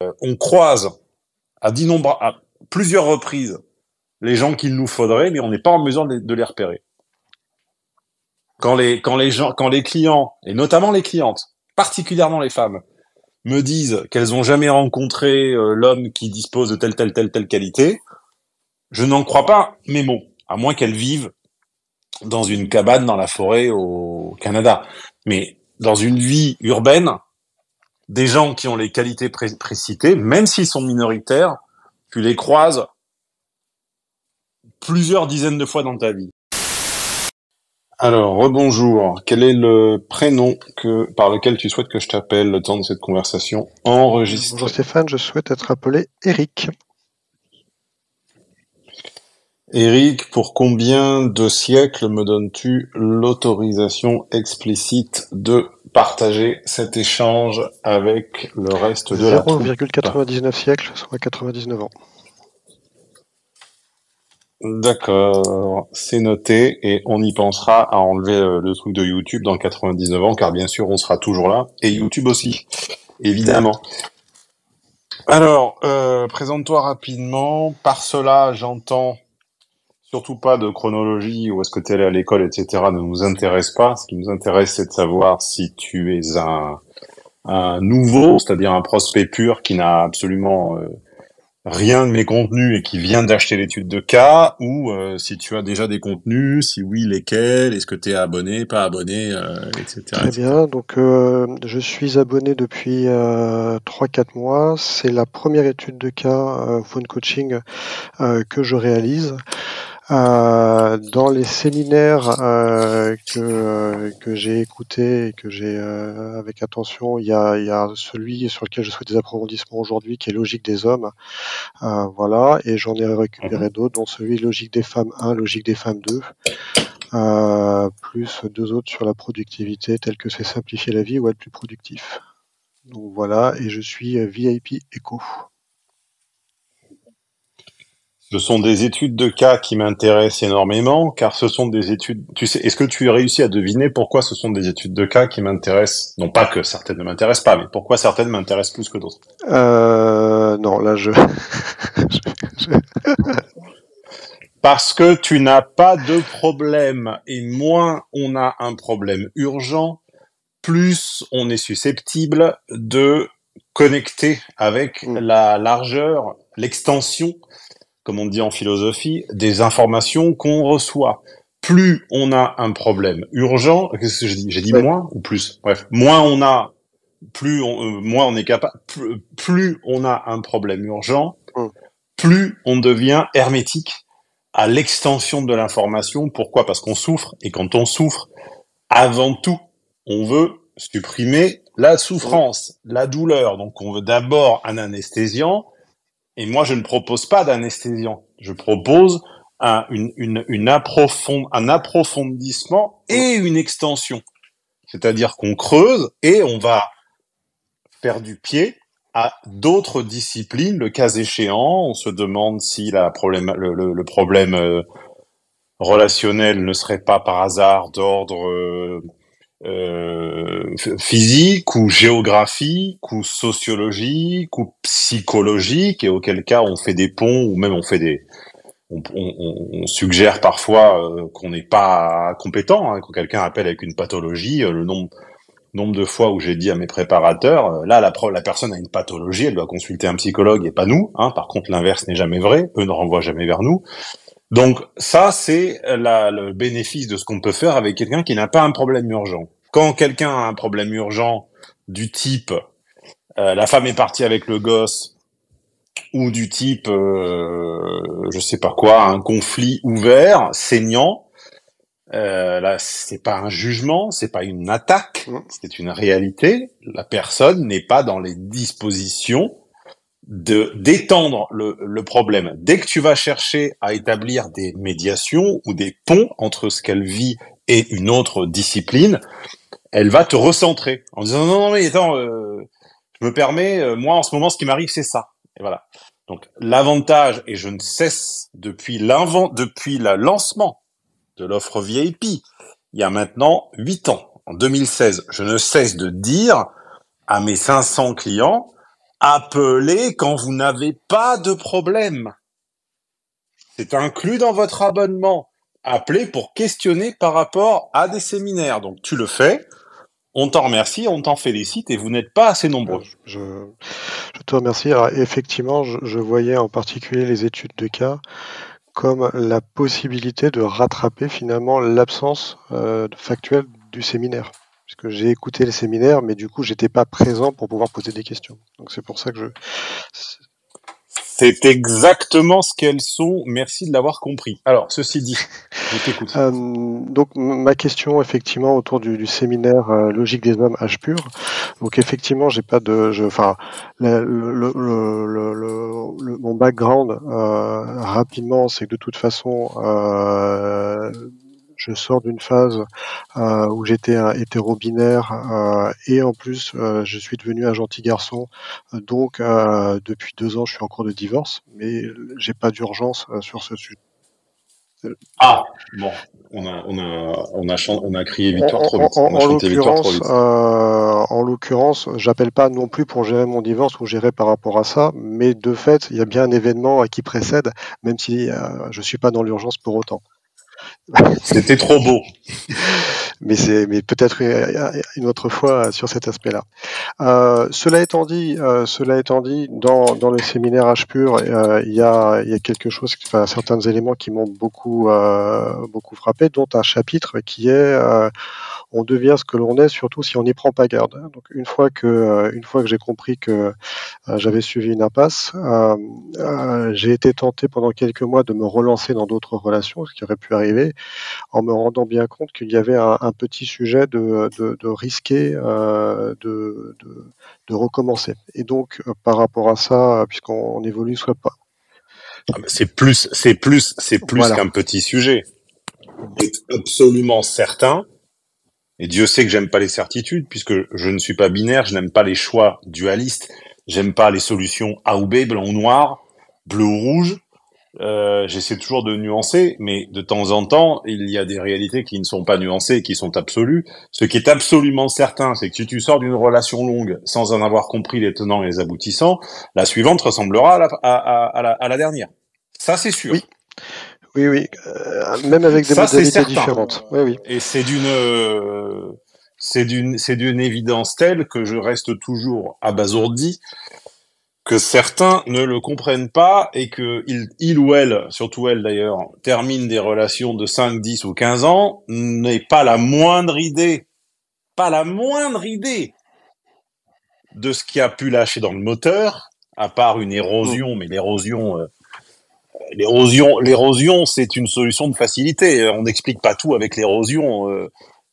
On croise à plusieurs reprises les gens qu'il nous faudrait, mais on n'est pas en mesure de les repérer. Quand les clients, et notamment les clientes, particulièrement les femmes, me disent qu'elles ont jamais rencontré l'homme qui dispose de telle qualité, je n'en crois pas mes mots, à moins qu'elles vivent dans une cabane dans la forêt au Canada. Mais dans une vie urbaine, des gens qui ont les qualités précitées, même s'ils sont minoritaires, tu les croises plusieurs dizaines de fois dans ta vie. Alors, rebonjour. Quel est le prénom par lequel tu souhaites que je t'appelle le temps de cette conversation enregistrée? Bonjour Stéphane, je souhaite être appelé Eric. Eric, pour combien de siècles me donnes-tu l'autorisation explicite de partager cet échange avec le reste de la troupe? 0,99 siècles, soit 99 ans. D'accord, c'est noté et on y pensera à enlever le truc de YouTube dans 99 ans car bien sûr on sera toujours là et YouTube aussi, évidemment. Alors, présente-toi rapidement. Par cela, j'entends surtout pas de chronologie, où est-ce que tu es allé à l'école, etc. ne nous intéresse pas. Ce qui nous intéresse, c'est de savoir si tu es un nouveau, c'est-à-dire un prospect pur qui n'a absolument rien de mes contenus et qui vient d'acheter l'étude de cas, ou si tu as déjà des contenus, si oui, lesquels, est-ce que tu es abonné, pas abonné, etc. Très bien, donc je suis abonné depuis 3-4 mois. C'est la première étude de cas phone coaching que je réalise. Dans les séminaires que j'ai écoutés et que j'ai avec attention, il y a celui sur lequel je souhaite des approfondissements aujourd'hui, qui est Logique des hommes. Voilà, et j'en ai récupéré d'autres, dont celui Logique des femmes 1, Logique des femmes 2, plus 2 autres sur la productivité, tels que c'est simplifier la vie ou être plus productif. Donc voilà, et je suis VIP Eco. Ce sont des études de cas qui m'intéressent énormément, car ce sont des études... Tu sais, est-ce que tu as réussi à deviner pourquoi ce sont des études de cas qui m'intéressent? Non pas que certaines ne m'intéressent pas, mais pourquoi certaines m'intéressent plus que d'autres? Non, là je... Parce que tu n'as pas de problème, et moins on a un problème urgent, plus on est susceptible de connecter avec la largeur, l'extension, comme on dit en philosophie, des informations qu'on reçoit. Plus on a un problème urgent, qu'est-ce que je dis? J'ai dit moins ou plus? Bref, moins on a, moins on est capable, plus on a un problème urgent, plus on devient hermétique à l'extension de l'information. Pourquoi? Parce qu'on souffre, et quand on souffre, avant tout, on veut supprimer la souffrance, la douleur. Donc on veut d'abord un anesthésiant, et moi je ne propose pas d'anesthésiant. Je propose un approfondissement et une extension. C'est-à-dire qu'on creuse et on va faire du pied à d'autres disciplines, le cas échéant. On se demande si le problème relationnel ne serait pas par hasard d'ordre physique ou géographique ou sociologique ou psychologique, et auquel cas on fait des ponts, ou même on suggère parfois qu'on n'est pas compétent, hein. Quand quelqu'un appelle avec une pathologie, le nombre de fois où j'ai dit à mes préparateurs, là la personne a une pathologie, elle doit consulter un psychologue et pas nous, hein. Par contre l'inverse n'est jamais vrai, eux ne renvoient jamais vers nous. Donc ça, c'est le bénéfice de ce qu'on peut faire avec quelqu'un qui n'a pas un problème urgent. Quand quelqu'un a un problème urgent du type la femme est partie avec le gosse, ou du type je sais pas quoi, un conflit ouvert, saignant, là c'est pas un jugement, c'est pas une attaque, c'est une réalité. La personne n'est pas dans les dispositions d'étendre le problème. Dès que tu vas chercher à établir des médiations ou des ponts entre ce qu'elle vit et une autre discipline, elle va te recentrer en disant non mais attends, je me permets, moi en ce moment ce qui m'arrive c'est ça. Et voilà. Donc l'avantage, et je ne cesse depuis le lancement de l'offre VIP, il y a maintenant 8 ans, en 2016, je ne cesse de dire à mes 500 clients, Appelez quand vous n'avez pas de problème. C'est inclus dans votre abonnement. Appelez pour questionner par rapport à des séminaires. Donc tu le fais, on t'en remercie, on t'en félicite et vous n'êtes pas assez nombreux. Je te remercie. Alors, effectivement, je voyais en particulier les études de cas comme la possibilité de rattraper finalement l'absence factuelle du séminaire. Puisque j'ai écouté les séminaires, mais du coup, j'étais pas présent pour pouvoir poser des questions. Donc c'est pour ça que C'est exactement ce qu'elles sont. Merci de l'avoir compris. Alors, ceci dit, je t'écoute. Donc ma question effectivement autour du séminaire Logique des hommes H pur. Donc effectivement, j'ai pas de, enfin, mon background rapidement, c'est que de toute façon, je sors d'une phase où j'étais un hétéro-binaire et en plus je suis devenu un gentil garçon. Donc depuis 2 ans, je suis en cours de divorce, mais j'ai pas d'urgence sur ce sujet. Ah, bon, on a crié victoire trop vite. On a chanté victoire trop vite. En l'occurrence, j'appelle pas non plus pour gérer mon divorce ou gérer par rapport à ça, mais de fait, il y a bien un événement qui précède, même si je suis pas dans l'urgence pour autant. C'était trop beau. Mais peut-être une autre fois sur cet aspect-là. Cela étant dit, dans le séminaire H pur, il y a quelque chose, enfin, certains éléments qui m'ont beaucoup frappé, dont un chapitre qui est on devient ce que l'on est, surtout si on n'y prend pas garde. Donc une fois que j'ai compris que j'avais suivi une impasse, j'ai été tenté pendant quelques mois de me relancer dans d'autres relations, ce qui aurait pu arriver, en me rendant bien compte qu'il y avait un petit sujet de risquer de recommencer. Et donc par rapport à ça, puisqu'on évolue soit pas. C'est plus voilà. Qu'un petit sujet. Être absolument certain. Et Dieu sait que j'aime pas les certitudes, puisque je ne suis pas binaire, je n'aime pas les choix dualistes, j'aime pas les solutions A ou B, blanc ou noir, bleu ou rouge. J'essaie toujours de nuancer, mais de temps en temps, il y a des réalités qui ne sont pas nuancées, qui sont absolues. Ce qui est absolument certain, c'est que si tu sors d'une relation longue sans en avoir compris les tenants et les aboutissants, la suivante ressemblera à la dernière. Ça, c'est sûr. Oui. Même avec des modalités différentes. Oui. Et c'est d'une évidence telle que je reste toujours abasourdi que certains ne le comprennent pas et que il ou elle, surtout elle d'ailleurs, termine des relations de 5, 10 ou 15 ans, n'ait pas la moindre idée de ce qui a pu lâcher dans le moteur, à part une érosion, mais l'érosion, c'est une solution de facilité. On n'explique pas tout avec l'érosion.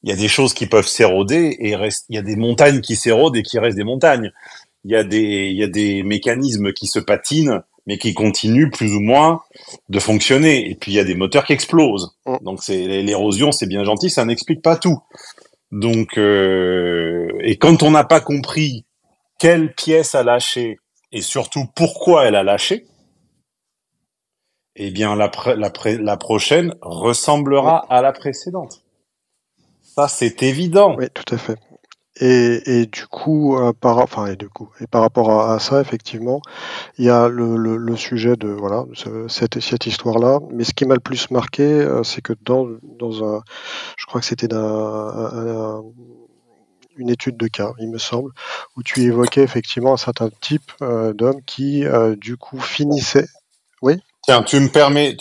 Il y a des choses qui peuvent s'éroder et il y a des montagnes qui s'érodent et qui restent des montagnes. Il y a des mécanismes qui se patinent, mais qui continuent plus ou moins de fonctionner. Et puis il y a des moteurs qui explosent. Donc l'érosion, c'est bien gentil, ça n'explique pas tout. Donc et quand on n'a pas compris quelle pièce a lâché et surtout pourquoi elle a lâché, eh bien, la prochaine ressemblera à la précédente. Ça, c'est évident. Oui, tout à fait. Et du coup, par rapport à ça, effectivement, il y a le sujet de voilà cette histoire-là. Mais ce qui m'a le plus marqué, c'est que dans je crois que c'était une étude de cas, il me semble, où tu évoquais effectivement un certain type d'homme qui, du coup, finissait. Oui. Tiens, tu me permets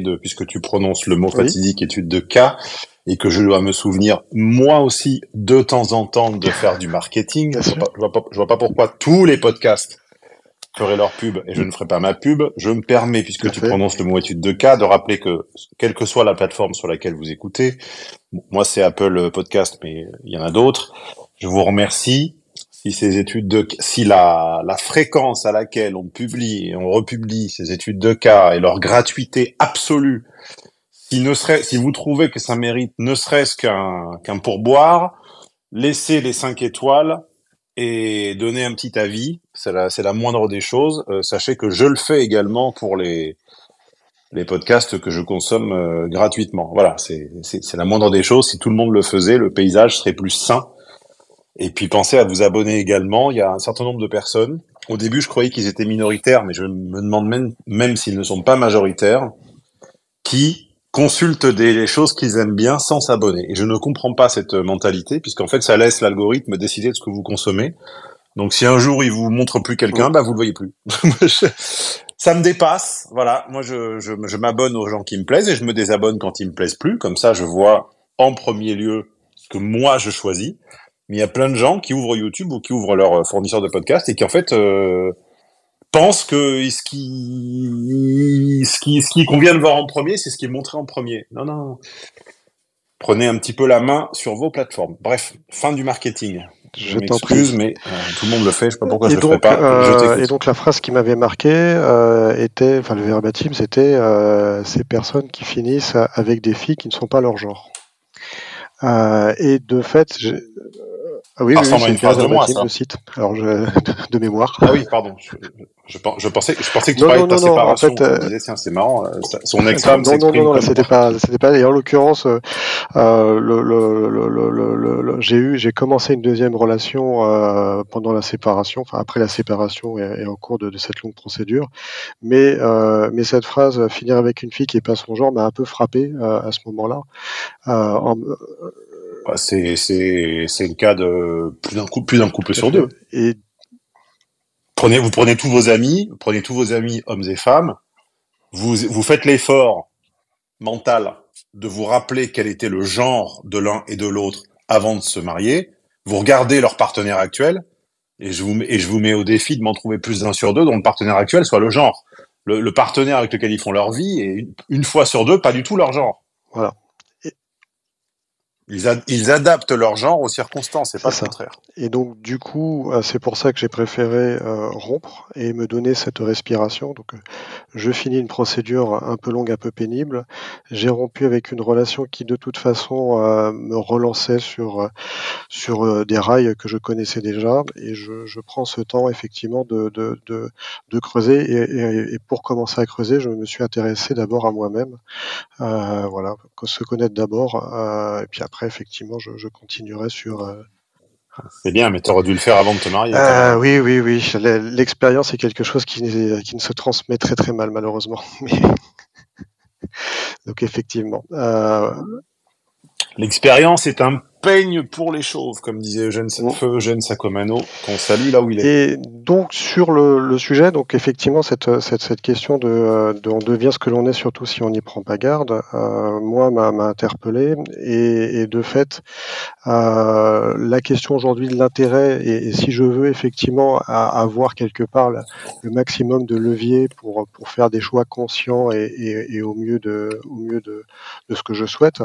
de, puisque tu prononces le mot fatidique étude de cas, et que je dois me souvenir, moi aussi, de temps en temps, de faire du marketing. Je vois pas pourquoi tous les podcasts feraient leur pub et je ne ferai pas ma pub. Je me permets, puisque tu prononces le mot étude de cas, de rappeler que, quelle que soit la plateforme sur laquelle vous écoutez, moi c'est Apple Podcast, mais il y en a d'autres, je vous remercie. Si la fréquence à laquelle on publie et on republie ces études de cas et leur gratuité absolue, si vous trouvez que ça mérite ne serait-ce qu'un pourboire, laissez les 5 étoiles et donnez un petit avis. C'est la moindre des choses. Sachez que je le fais également pour les podcasts que je consomme gratuitement. Voilà, c'est la moindre des choses. Si tout le monde le faisait, le paysage serait plus sain. Et puis pensez à vous abonner également. Il y a un certain nombre de personnes. Au début, je croyais qu'ils étaient minoritaires, mais je me demande même s'ils ne sont pas majoritaires, qui consultent des choses qu'ils aiment bien sans s'abonner. Et je ne comprends pas cette mentalité, puisqu'en fait, ça laisse l'algorithme décider de ce que vous consommez. Donc si un jour il vous montre plus quelqu'un, bah vous le voyez plus. Ça me dépasse, voilà. Moi, je m'abonne aux gens qui me plaisent et je me désabonne quand ils me plaisent plus. Comme ça, je vois en premier lieu ce que moi je choisis. Mais il y a plein de gens qui ouvrent YouTube ou qui ouvrent leur fournisseur de podcast et qui en fait pensent que ce qui convient de voir en premier, c'est ce qui est montré en premier. Non, non. Prenez un petit peu la main sur vos plateformes. Bref, fin du marketing. Je Je t'en prie. m'excuse, mais tout le monde le fait. Je sais pas pourquoi je Et le ferais donc, pas. Je t'écoute. et donc la phrase qui m'avait marqué était, enfin le verbatim, c'était ces personnes qui finissent avec des filles qui ne sont pas leur genre. Et de fait, ah oui, Ça oui, oui, ressemble à une c'était un phrase de moi, verbatim, ça. je cite. Alors, de mémoire. Ah oui, pardon. Je pensais que tu Non, parlais non, de ta non, non. En séparation. fait, Je me disais, tiens, c'est marrant. Son non, ex-femme non, non, non, s'exprime non. Là, comme moi. c'était pas, c'était pas. Et en l'occurrence, j'ai commencé une deuxième relation pendant la séparation, enfin après la séparation et en cours de cette longue procédure. Mais cette phrase, finir avec une fille qui est pas son genre, m'a un peu frappé à ce moment-là. En- Bah, c'est le cas de plus d'un couple Tout à sur fait. deux. Et Vous prenez tous vos amis hommes et femmes. Vous faites l'effort mental de vous rappeler quel était le genre de l'un et de l'autre avant de se marier. Vous regardez leur partenaire actuel et je vous mets au défi de m'en trouver plus d'un sur deux dont le partenaire actuel soit le genre. Le partenaire avec lequel ils font leur vie est une fois sur deux pas du tout leur genre. voilà. Ils adaptent leur genre aux circonstances et C'est pas le ça. contraire. Et donc, du coup, c'est pour ça que j'ai préféré rompre et me donner cette respiration. Donc, je finis une procédure un peu longue, un peu pénible. J'ai rompu avec une relation qui, de toute façon, me relançait sur des rails que je connaissais déjà. Et je prends ce temps, effectivement, de creuser. Et pour commencer à creuser, je me suis intéressé d'abord à moi-même. Voilà, se connaître d'abord. Et puis après, effectivement, je continuerai sur C'est bien, mais t'aurais dû le faire avant de te marier quand même. oui, oui, oui. L'expérience est quelque chose qui ne se transmet très très mal, malheureusement. Donc effectivement. L'expérience est un peigne pour les chauves, comme disait On- Feu Eugène Sacomano, qu'on salue là où il est. Et donc sur le sujet, donc effectivement cette question de on devient ce que l'on est, surtout si on n'y prend pas garde, moi m'a interpellé et de fait la question aujourd'hui de l'intérêt et si je veux effectivement avoir quelque part le maximum de levier pour faire des choix conscients et au mieux de ce que je souhaite,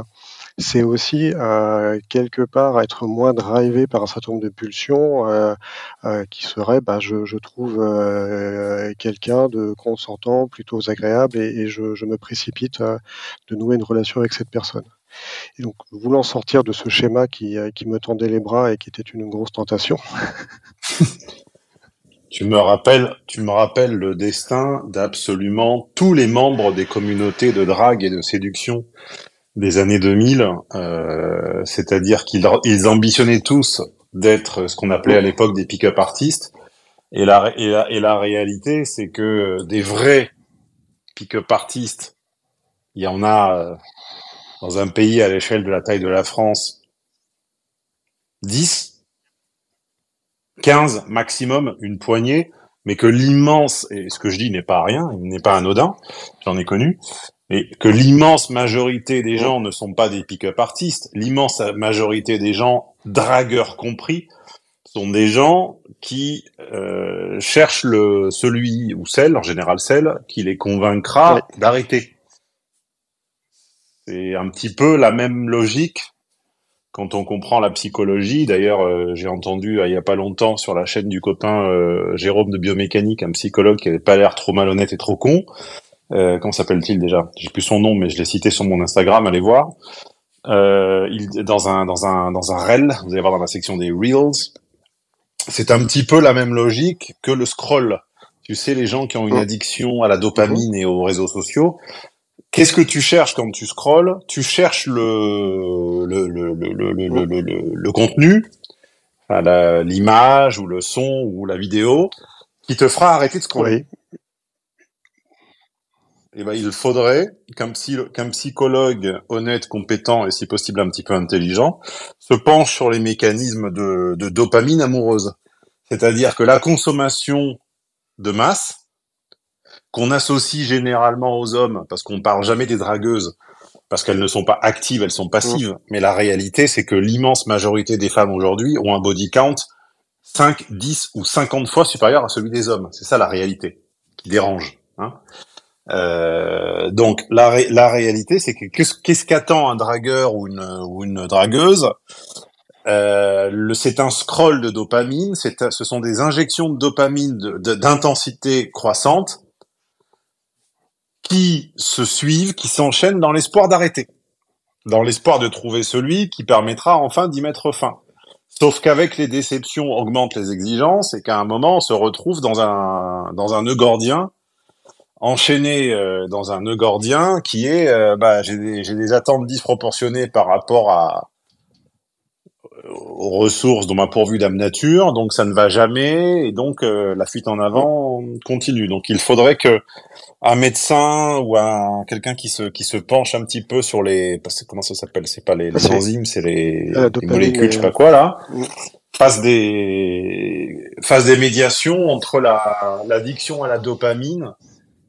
c'est aussi quelque part être moins drivé par un certain nombre de pulsions qui seraient, bah, je trouve quelqu'un de consentant, plutôt agréable et je me précipite de nouer une relation avec cette personne. Et donc, voulant sortir de ce schéma qui me tendait les bras et qui était une grosse tentation. Tu me rappelles le destin d'absolument tous les membres des communautés de drague et de séduction des années 2000, c'est-à-dire qu'ils ambitionnaient tous d'être ce qu'on appelait à l'époque des pick-up artistes. Et la réalité, c'est que des vrais pick-up artistes, il y en a dans un pays à l'échelle de la taille de la France, 10, 15 maximum, une poignée, mais que l'immense, et ce que je dis n'est pas rien, il n'est pas anodin, j'en ai connu, et que l'immense majorité des gens ne sont pas des pick-up artistes, l'immense majorité des gens, dragueurs compris, sont des gens qui cherchent celui ou celle, en général celle, qui les Ouais. convaincra d'arrêter. C'est un petit peu la même logique quand on comprend la psychologie. D'ailleurs, j'ai entendu il y a pas longtemps sur la chaîne du copain Jérôme de Biomécanique, un psychologue qui avait pas l'air trop malhonnête et trop con. Comment s'appelle-t-il déjà? J'ai plus son nom, mais je l'ai cité sur mon Instagram. Allez voir. Dans un reel, vous allez voir dans la section des reels, c'est un petit peu la même logique que le scroll. Tu sais, les gens qui ont une Mm. addiction à la Mhm. dopamine et aux réseaux sociaux, qu'est-ce que tu cherches quand tu scrolles? Tu cherches le Mm. contenu l'image ou le son ou la vidéo qui te fera arrêter de scroller. Oui. Et ben, il faudrait qu'un psychologue honnête, compétent et si possible un petit peu intelligent se penche sur les mécanismes de dopamine amoureuse. C'est-à-dire que la consommation de masse, qu'on associe généralement aux hommes, parce qu'on parle jamais des dragueuses, parce qu'elles ne sont pas actives, elles sont passives. Mais la réalité, c'est que l'immense majorité des femmes aujourd'hui ont un body count 5, 10 ou 50 fois supérieur à celui des hommes. C'est ça la réalité qui dérange. Hein. Donc la réalité, c'est que qu'est-ce qu'attend un dragueur ou une dragueuse? C'est un scroll de dopamine, ce sont des injections de dopamine d'intensité croissante qui se suivent, qui s'enchaînent dans l'espoir d'arrêter, dans l'espoir de trouver celui qui permettra enfin d'y mettre fin. Sauf qu'avec les déceptions augmentent les exigences et qu'à un moment on se retrouve dans un nœud gordien, enchaîné dans un nœud gordien qui est j'ai des attentes disproportionnées par rapport aux ressources dont m'a pourvu Dame Nature, donc ça ne va jamais, et donc la fuite en avant continue. Donc il faudrait que un médecin ou quelqu'un qui se penche un petit peu sur comment ça s'appelle, c'est pas les enzymes, c'est les molécules, je sais pas quoi là, fasse des médiations entre l'addiction à la dopamine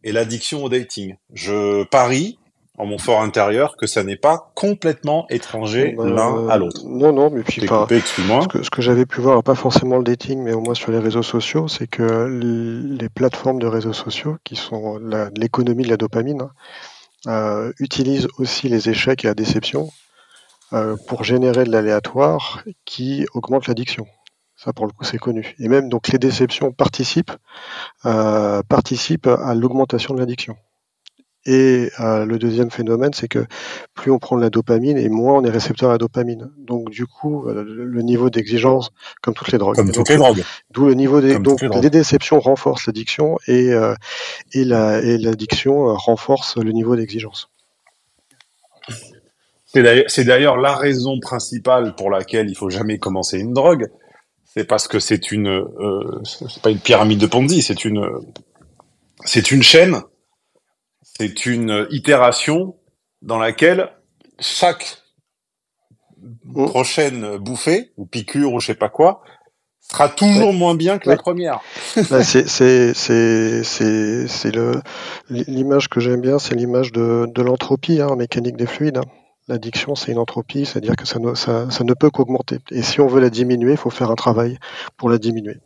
et l'addiction au dating. Je parie en mon fort intérieur que ça n'est pas complètement étranger l'un à l'autre. Non, mais puis excuse-moi. Ce que j'avais pu voir, pas forcément le dating, mais au moins sur les réseaux sociaux, c'est que les plateformes de réseaux sociaux, qui sont l'économie de la dopamine, utilisent aussi les échecs et la déception pour générer de l'aléatoire qui augmente l'addiction. Ça, pour le coup, c'est connu. Et même, donc, les déceptions participent à l'augmentation de l'addiction. Et le deuxième phénomène, c'est que plus on prend de la dopamine et moins on est récepteur à la dopamine. Donc du coup, le niveau d'exigence, comme toutes les drogues. Comme toutes les drogues. D'où le niveau donc les déceptions renforcent l'addiction et l'addiction renforce le niveau d'exigence. C'est d'ailleurs la raison principale pour laquelle il faut jamais commencer une drogue. C'est parce que c'est pas une pyramide de Ponzi, c'est une chaîne. C'est une itération dans laquelle chaque prochaine bouffée ou piqûre ou je sais pas quoi sera toujours moins bien que la première. C'est l'image que j'aime bien, c'est l'image de l'entropie en mécanique des fluides. L'addiction, c'est une entropie, c'est-à-dire que ça ne peut qu'augmenter. Et si on veut la diminuer, il faut faire un travail pour la diminuer.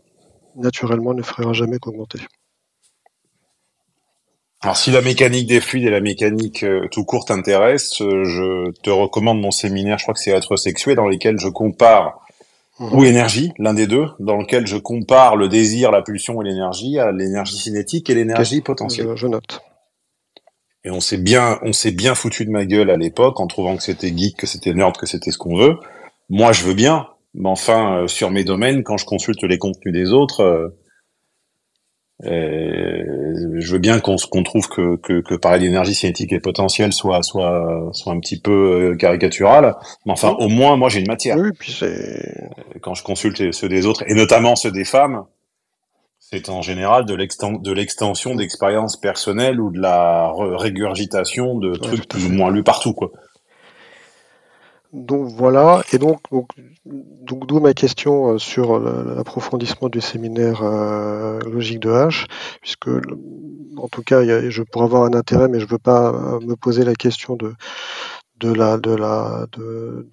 Naturellement, elle ne fera jamais qu'augmenter. Alors, si la mécanique des fluides et la mécanique tout court t'intéressent, je te recommande mon séminaire, je crois que c'est Être sexué, dans lequel je compare, ou énergie, l'un des deux, dans lequel je compare le désir, la pulsion et l'énergie à l'énergie cinétique et l'énergie potentielle. Je note. Et on s'est bien foutu de ma gueule à l'époque en trouvant que c'était geek, que c'était nerd, que c'était ce qu'on veut. Moi, je veux bien, mais enfin, sur mes domaines, quand je consulte les contenus des autres, je veux bien qu'on trouve que parler d'énergie cinétique et potentielle soit un petit peu caricatural, mais enfin au moins moi j'ai une matière. Oui, puis quand je consulte ceux des autres et notamment ceux des femmes, c'est en général de l'extension d'expériences personnelles ou de la régurgitation de trucs plus ou moins lus partout quoi. Donc voilà, et donc d'où ma question sur l'approfondissement du séminaire logique de H, puisque en tout cas je pourrais avoir un intérêt, mais je veux pas me poser la question de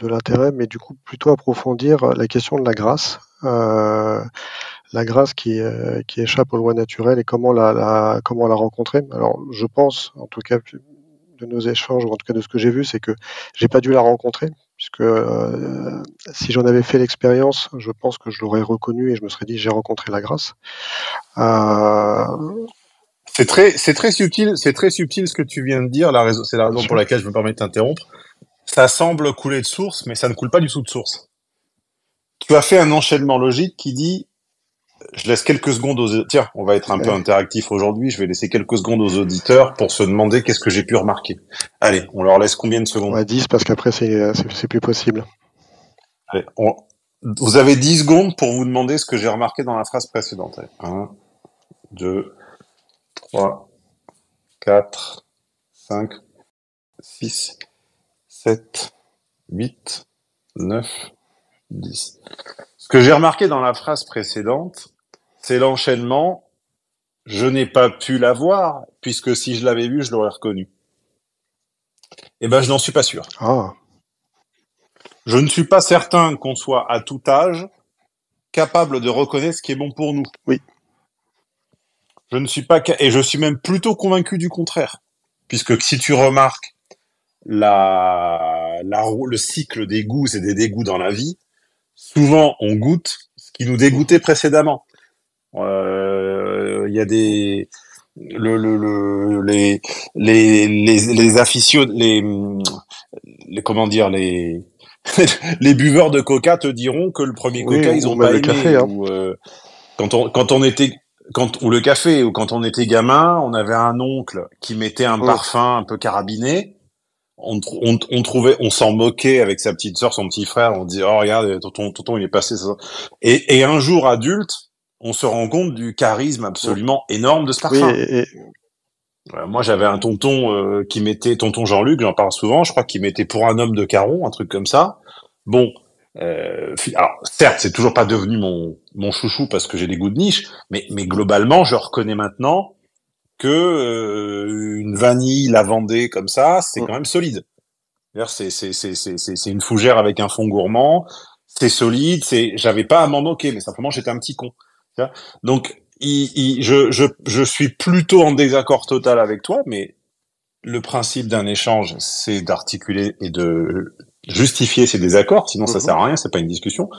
l'intérêt, mais du coup plutôt approfondir la question de la grâce. La grâce qui échappe aux lois naturelles et comment la rencontrer. Alors je pense, en tout cas de nos échanges, ou en tout cas de ce que j'ai vu, c'est que j'ai pas dû la rencontrer, puisque si j'en avais fait l'expérience, je pense que je l'aurais reconnu et je me serais dit j'ai rencontré la grâce. C'est très subtil ce que tu viens de dire. C'est la raison pour laquelle je me permets de t'interrompre. Ça semble couler de source, mais ça ne coule pas du tout de source. Tu as fait un enchaînement logique qui dit je laisse quelques secondes aux... Tiens, on va être un peu interactif aujourd'hui. Je vais laisser quelques secondes aux auditeurs pour se demander qu'est-ce que j'ai pu remarquer. Allez, on leur laisse combien de secondes? 10, parce qu'après, c'est plus possible. Allez, Vous avez 10 secondes pour vous demander ce que j'ai remarqué dans la phrase précédente. 1, 2, 3, 4, 5, 6, 7, 8, 9, 10. Ce que j'ai remarqué dans la phrase précédente, c'est l'enchaînement. Je n'ai pas pu la voir, puisque si je l'avais vu, je l'aurais reconnu. Eh ben, je n'en suis pas sûr. Ah, Je ne suis pas certain qu'on soit à tout âge capable de reconnaître ce qui est bon pour nous. oui. Je ne suis pas, et je suis même plutôt convaincu du contraire. Puisque si tu remarques le cycle des goûts et des dégoûts dans la vie, souvent on goûte ce qui nous dégoûtait précédemment. Il y a des les aficionados, les comment dire les buveurs de Coca te diront que le premier Oui, Coca ils ou ont même pas le aimé, café, hein. ou quand on était ou le café, ou quand on était gamin, on avait un oncle qui mettait un Mm. parfum un peu carabiné. On trouvait, on s'en moquait avec sa petite sœur, son petit frère. On disait, oh regarde, tonton, il est passé ça. Et un jour adulte, on se rend compte du charisme Mm. absolument énorme de ce Oui, parfum. et Moi, j'avais un tonton qui mettait, tonton Jean-Luc, j'en parle souvent. Je crois qu'il mettait pour un homme de Caron, un truc comme ça. Bon, alors certes, c'est toujours pas devenu mon chouchou parce que j'ai des goûts de niche, mais globalement, je reconnais maintenant que une vanille lavandée comme ça, c'est mm. quand même solide. C'est une fougère avec un fond gourmand, c'est solide, j'avais pas à m'en moquer, mais simplement j'étais un petit con. Tu vois. Donc je suis plutôt en désaccord total avec toi, mais le principe d'un échange, c'est d'articuler et de justifier ses désaccords, sinon ça Mhm. sert à rien, c'est pas une discussion.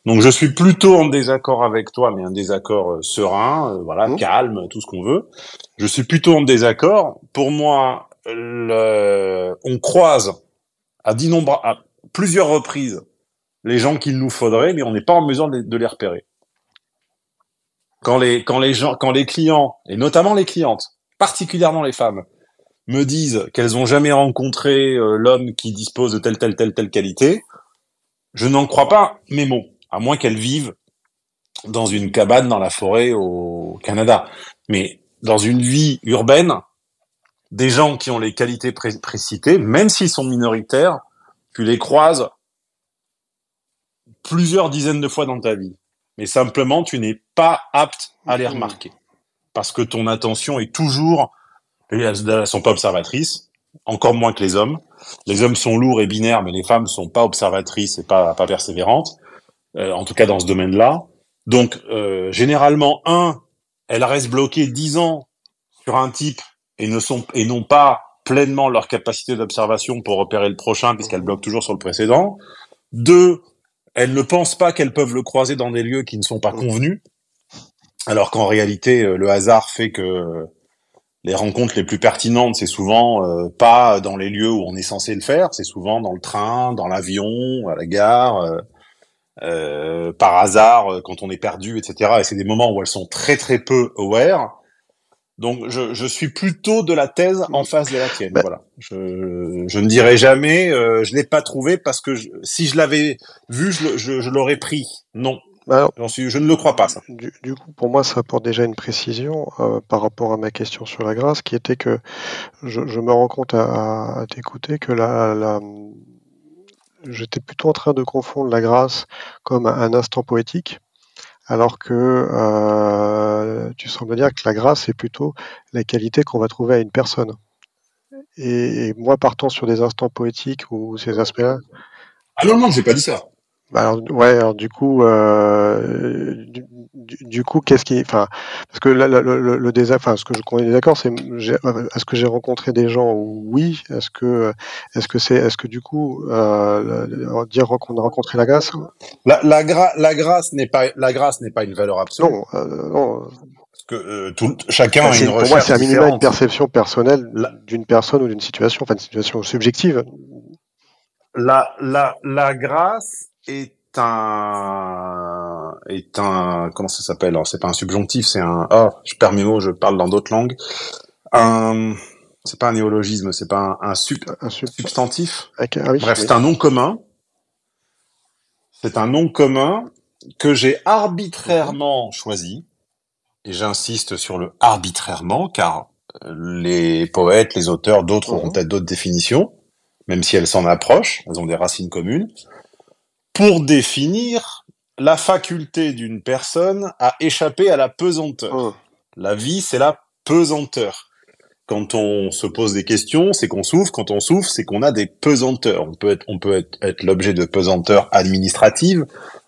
Donc je suis plutôt en désaccord avec toi, mais un désaccord serein, voilà, Mm. calme, tout ce qu'on veut. Je suis plutôt en désaccord. Pour moi, on croise à plusieurs reprises les gens qu'il nous faudrait, mais on n'est pas en mesure de les repérer. Quand les clients, et notamment les clientes, particulièrement les femmes, me disent qu'elles ont jamais rencontré l'homme qui dispose de telle qualité, je n'en crois pas mes mots, à moins qu'elles vivent dans une cabane dans la forêt au Canada. Mais dans une vie urbaine, des gens qui ont les qualités précitées, même s'ils sont minoritaires, tu les croises plusieurs dizaines de fois dans ta vie. Mais simplement, tu n'es pas apte à les Mm. remarquer. Parce que ton attention est toujours... Elles sont pas observatrices, encore moins que les hommes. Les hommes sont lourds et binaires, mais les femmes sont pas observatrices et pas persévérantes. En tout cas dans ce domaine-là. Donc, généralement, elles restent bloquées 10 ans sur un type et n'ont pas pleinement leur capacité d'observation pour repérer le prochain, puisqu'elles Mhm. bloquent toujours sur le précédent. 2, elles ne pensent pas qu'elles peuvent le croiser dans des lieux qui ne sont pas Mm. convenus, alors qu'en réalité, le hasard fait que les rencontres les plus pertinentes, c'est souvent pas dans les lieux où on est censé le faire, c'est souvent dans le train, dans l'avion, à la gare, par hasard, quand on est perdu, etc. Et c'est des moments où elles sont très très peu aware. Donc je suis plutôt de la thèse en Mm. face de la tienne. Bah, Voilà. Je ne dirai jamais, je l'ai pas trouvé parce que si je l'avais vu, je l'aurais pris. Non, alors, je ne le crois pas ça. du coup, pour moi, ça apporte déjà une précision par rapport à ma question sur la grâce, qui était que je me rends compte à t'écouter que j'étais plutôt en train de confondre la grâce comme un instant poétique, alors que tu sembles dire que la grâce est plutôt la qualité qu'on va trouver à une personne. Et moi, partant sur des instants poétiques ou ces aspects-là, Ah non, non, j'ai pas dit ça. bah alors, ouais, alors du coup, du coup, qu'est-ce qui, enfin, parce que là, enfin, ce que je connais d'accord, c'est, est-ce que j'ai rencontré des gens? Oui. Est-ce que du coup, dire qu'on a rencontré la grâce? La grâce n'est pas une valeur absolue. Non, non. Parce que chacun Bah, a une pour moi, c'est recherche à minima une différente. perception personnelle La, d'une personne ou d'une situation, enfin, une situation subjective. la grâce comment ça s'appelle? Alors, c'est pas un subjonctif, c'est je perds mes mots, je parle dans d'autres langues. Un, c'est pas un néologisme, c'est pas Un sub, substantif. ah oui, Bref, oui. c'est un nom commun. C'est un nom commun que j'ai Mhm. arbitrairement choisi, et j'insiste sur le arbitrairement, car les poètes, les auteurs, d'autres auront Mhm. peut-être d'autres définitions, même si elles s'en approchent, elles ont des racines communes, pour définir la faculté d'une personne à échapper à la Mhm. pesanteur. La vie, c'est la pesanteur. Quand on se pose des questions, c'est qu'on souffre. Quand on souffre, c'est qu'on a des pesanteurs. On peut être l'objet de pesanteurs administratives.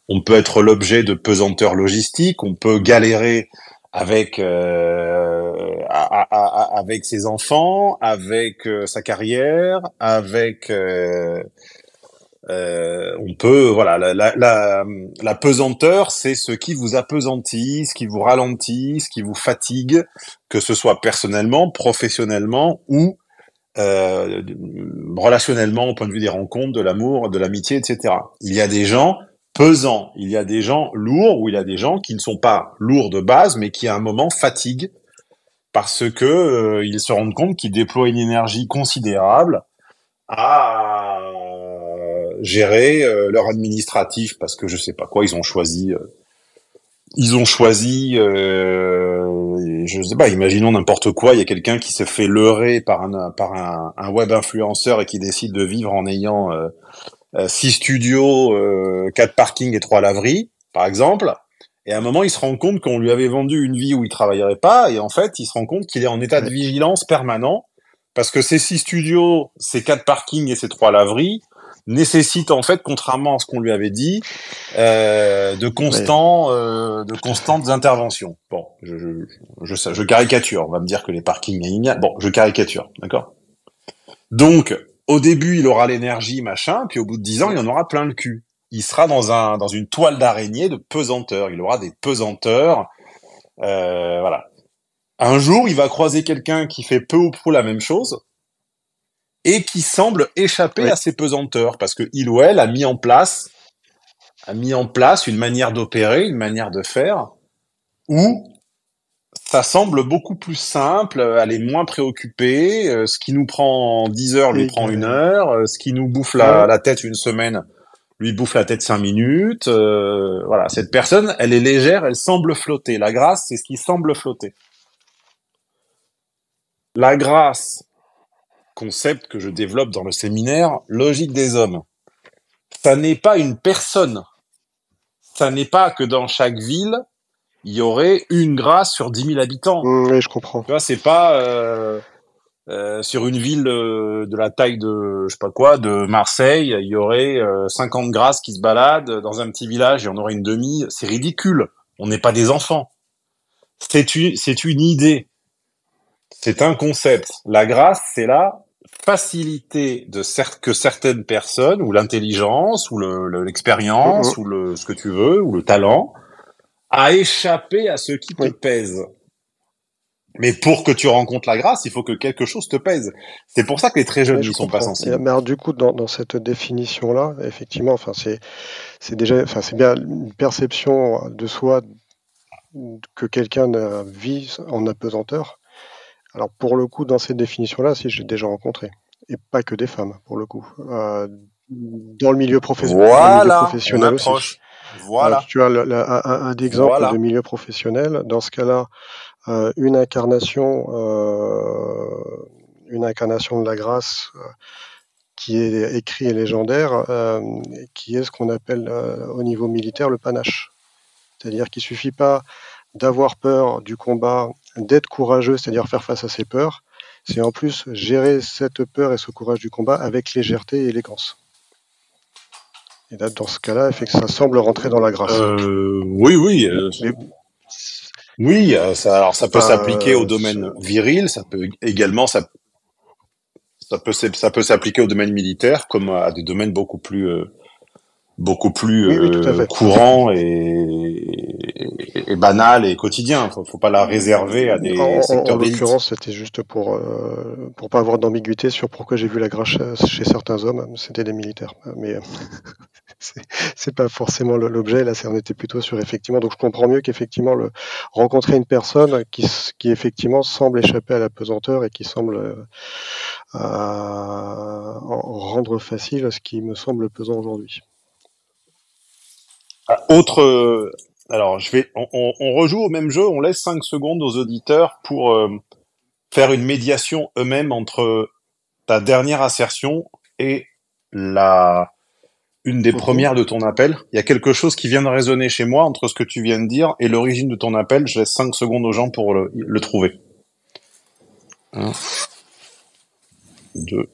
On peut être l'objet de pesanteurs logistiques. On peut galérer avec avec ses enfants, avec sa carrière, avec on peut, voilà, la pesanteur, c'est ce qui vous apesantit, ce qui vous ralentit, ce qui vous fatigue, que ce soit personnellement, professionnellement ou euh, relationnellement au point de vue des rencontres, de l'amour, de l'amitié, etc. Il y a des gens pesants, il y a des gens lourds, ou il y a des gens qui ne sont pas lourds de base, mais qui à un moment fatiguent parce que ils se rendent compte qu'ils déploient une énergie considérable à gérer leur administratif parce que je sais pas quoi ils ont choisi je sais pas, imaginons n'importe quoi, il y a quelqu'un qui se fait leurrer par un web influenceur et qui décide de vivre en ayant 6 studios, 4 parkings et 3 laveries par exemple, et à un moment il se rend compte qu'on lui avait vendu une vie où il travaillerait pas, et en fait il se rend compte qu'il est en état de Ouais. vigilance permanent parce que ces 6 studios, ces 4 parkings et ces 3 laveries nécessitent en fait, contrairement à ce qu'on lui avait dit, Ouais. de constantes interventions. Bon, je caricature. On va me dire que les parkings, bon, je caricature, d'accord. Donc, au début, il aura l'énergie, machin, puis au bout de 10 ans, il Mhm. en aura plein le cul. Il sera dans une toile d'araignée de pesanteur. Il aura des pesanteurs, voilà. Un jour, il va croiser quelqu'un qui fait peu ou prou la même chose et qui semble échapper Oui. à ses pesanteurs parce que il ou elle a mis en place une manière d'opérer, une manière de faire où ça semble beaucoup plus simple, elle est moins préoccupée, ce qui nous prend 10 heures lui prend une Égalé. heure, ce qui nous bouffe Ouais. la tête une semaine lui bouffe la tête 5 minutes. Voilà, cette personne, elle est légère, elle semble flotter. La grâce, c'est ce qui semble flotter. La grâce, concept que je développe dans le séminaire Logique des hommes, ça n'est pas une personne. Ça n'est pas que dans chaque ville, il y aurait une grâce sur 10 000 habitants. Oui, je comprends. Tu vois, c'est pas sur une ville de la taille de, je sais pas quoi, de Marseille, il y aurait 50 grâces qui se baladent. Dans un petit village, il y en aurait une demi. C'est ridicule. On n'est pas des enfants. C'est une idée. C'est un concept. La grâce, c'est la facilité que certaines personnes, ou l'intelligence, ou Mhm. l'expérience, ou ce que tu veux, ou le talent, à échapper à ce qui te Oui. pèse. Mais pour que tu rencontres la grâce, il faut que quelque chose te pèse. C'est pour ça que les très jeunes Ouais, je n'y sont pas comprends. sensibles. Mais alors, du coup, dans cette définition-là, effectivement, enfin, c'est déjà, enfin, c'est bien une perception de soi que quelqu'un vit en apesanteur. Alors, pour le coup, dans cette définition-là, si j'ai déjà rencontré, et pas que des femmes, pour le coup, dans le milieu Voilà, on professionnel aussi. approche. Voilà, Tu as un exemple de voilà. milieu professionnel. Dans ce cas-là, une incarnation, de la grâce qui est écrit et légendaire, qui est ce qu'on appelle au niveau militaire le panache. C'est-à-dire qu'il suffit pas d'avoir peur du combat, d'être courageux, c'est-à-dire faire face à ses peurs. C'est en plus gérer cette peur et ce courage du combat avec légèreté et élégance. Et là, dans ce cas-là, ça semble rentrer dans la grâce. Oui, oui, Mais oui. Alors ça peut s'appliquer au euh, domaine viril, ça peut également ça peut s'appliquer au domaine militaire, comme à des domaines beaucoup plus oui, oui, tout à fait. courants et banals et quotidiens. Faut pas la réserver à des En secteurs d'élite. l'occurrence, c'était juste pour pas avoir d'ambiguïté sur pourquoi j'ai vu la grâce chez certains hommes. C'était des militaires, mais c'est c'est pas forcément l'objet. Là, on était plutôt sur effectivement. Donc, je comprends mieux qu'effectivement rencontrer une personne qui effectivement semble échapper à la pesanteur et qui semble rendre facile ce qui me semble pesant aujourd'hui. Alors, on rejoue au même jeu, on laisse 5 secondes aux auditeurs pour faire une médiation eux-mêmes entre ta dernière assertion et la une des Mhm. premières de ton appel. Il y a quelque chose qui vient de résonner chez moi entre ce que tu viens de dire et l'origine de ton appel. Je laisse 5 secondes aux gens pour le trouver. 1, 2,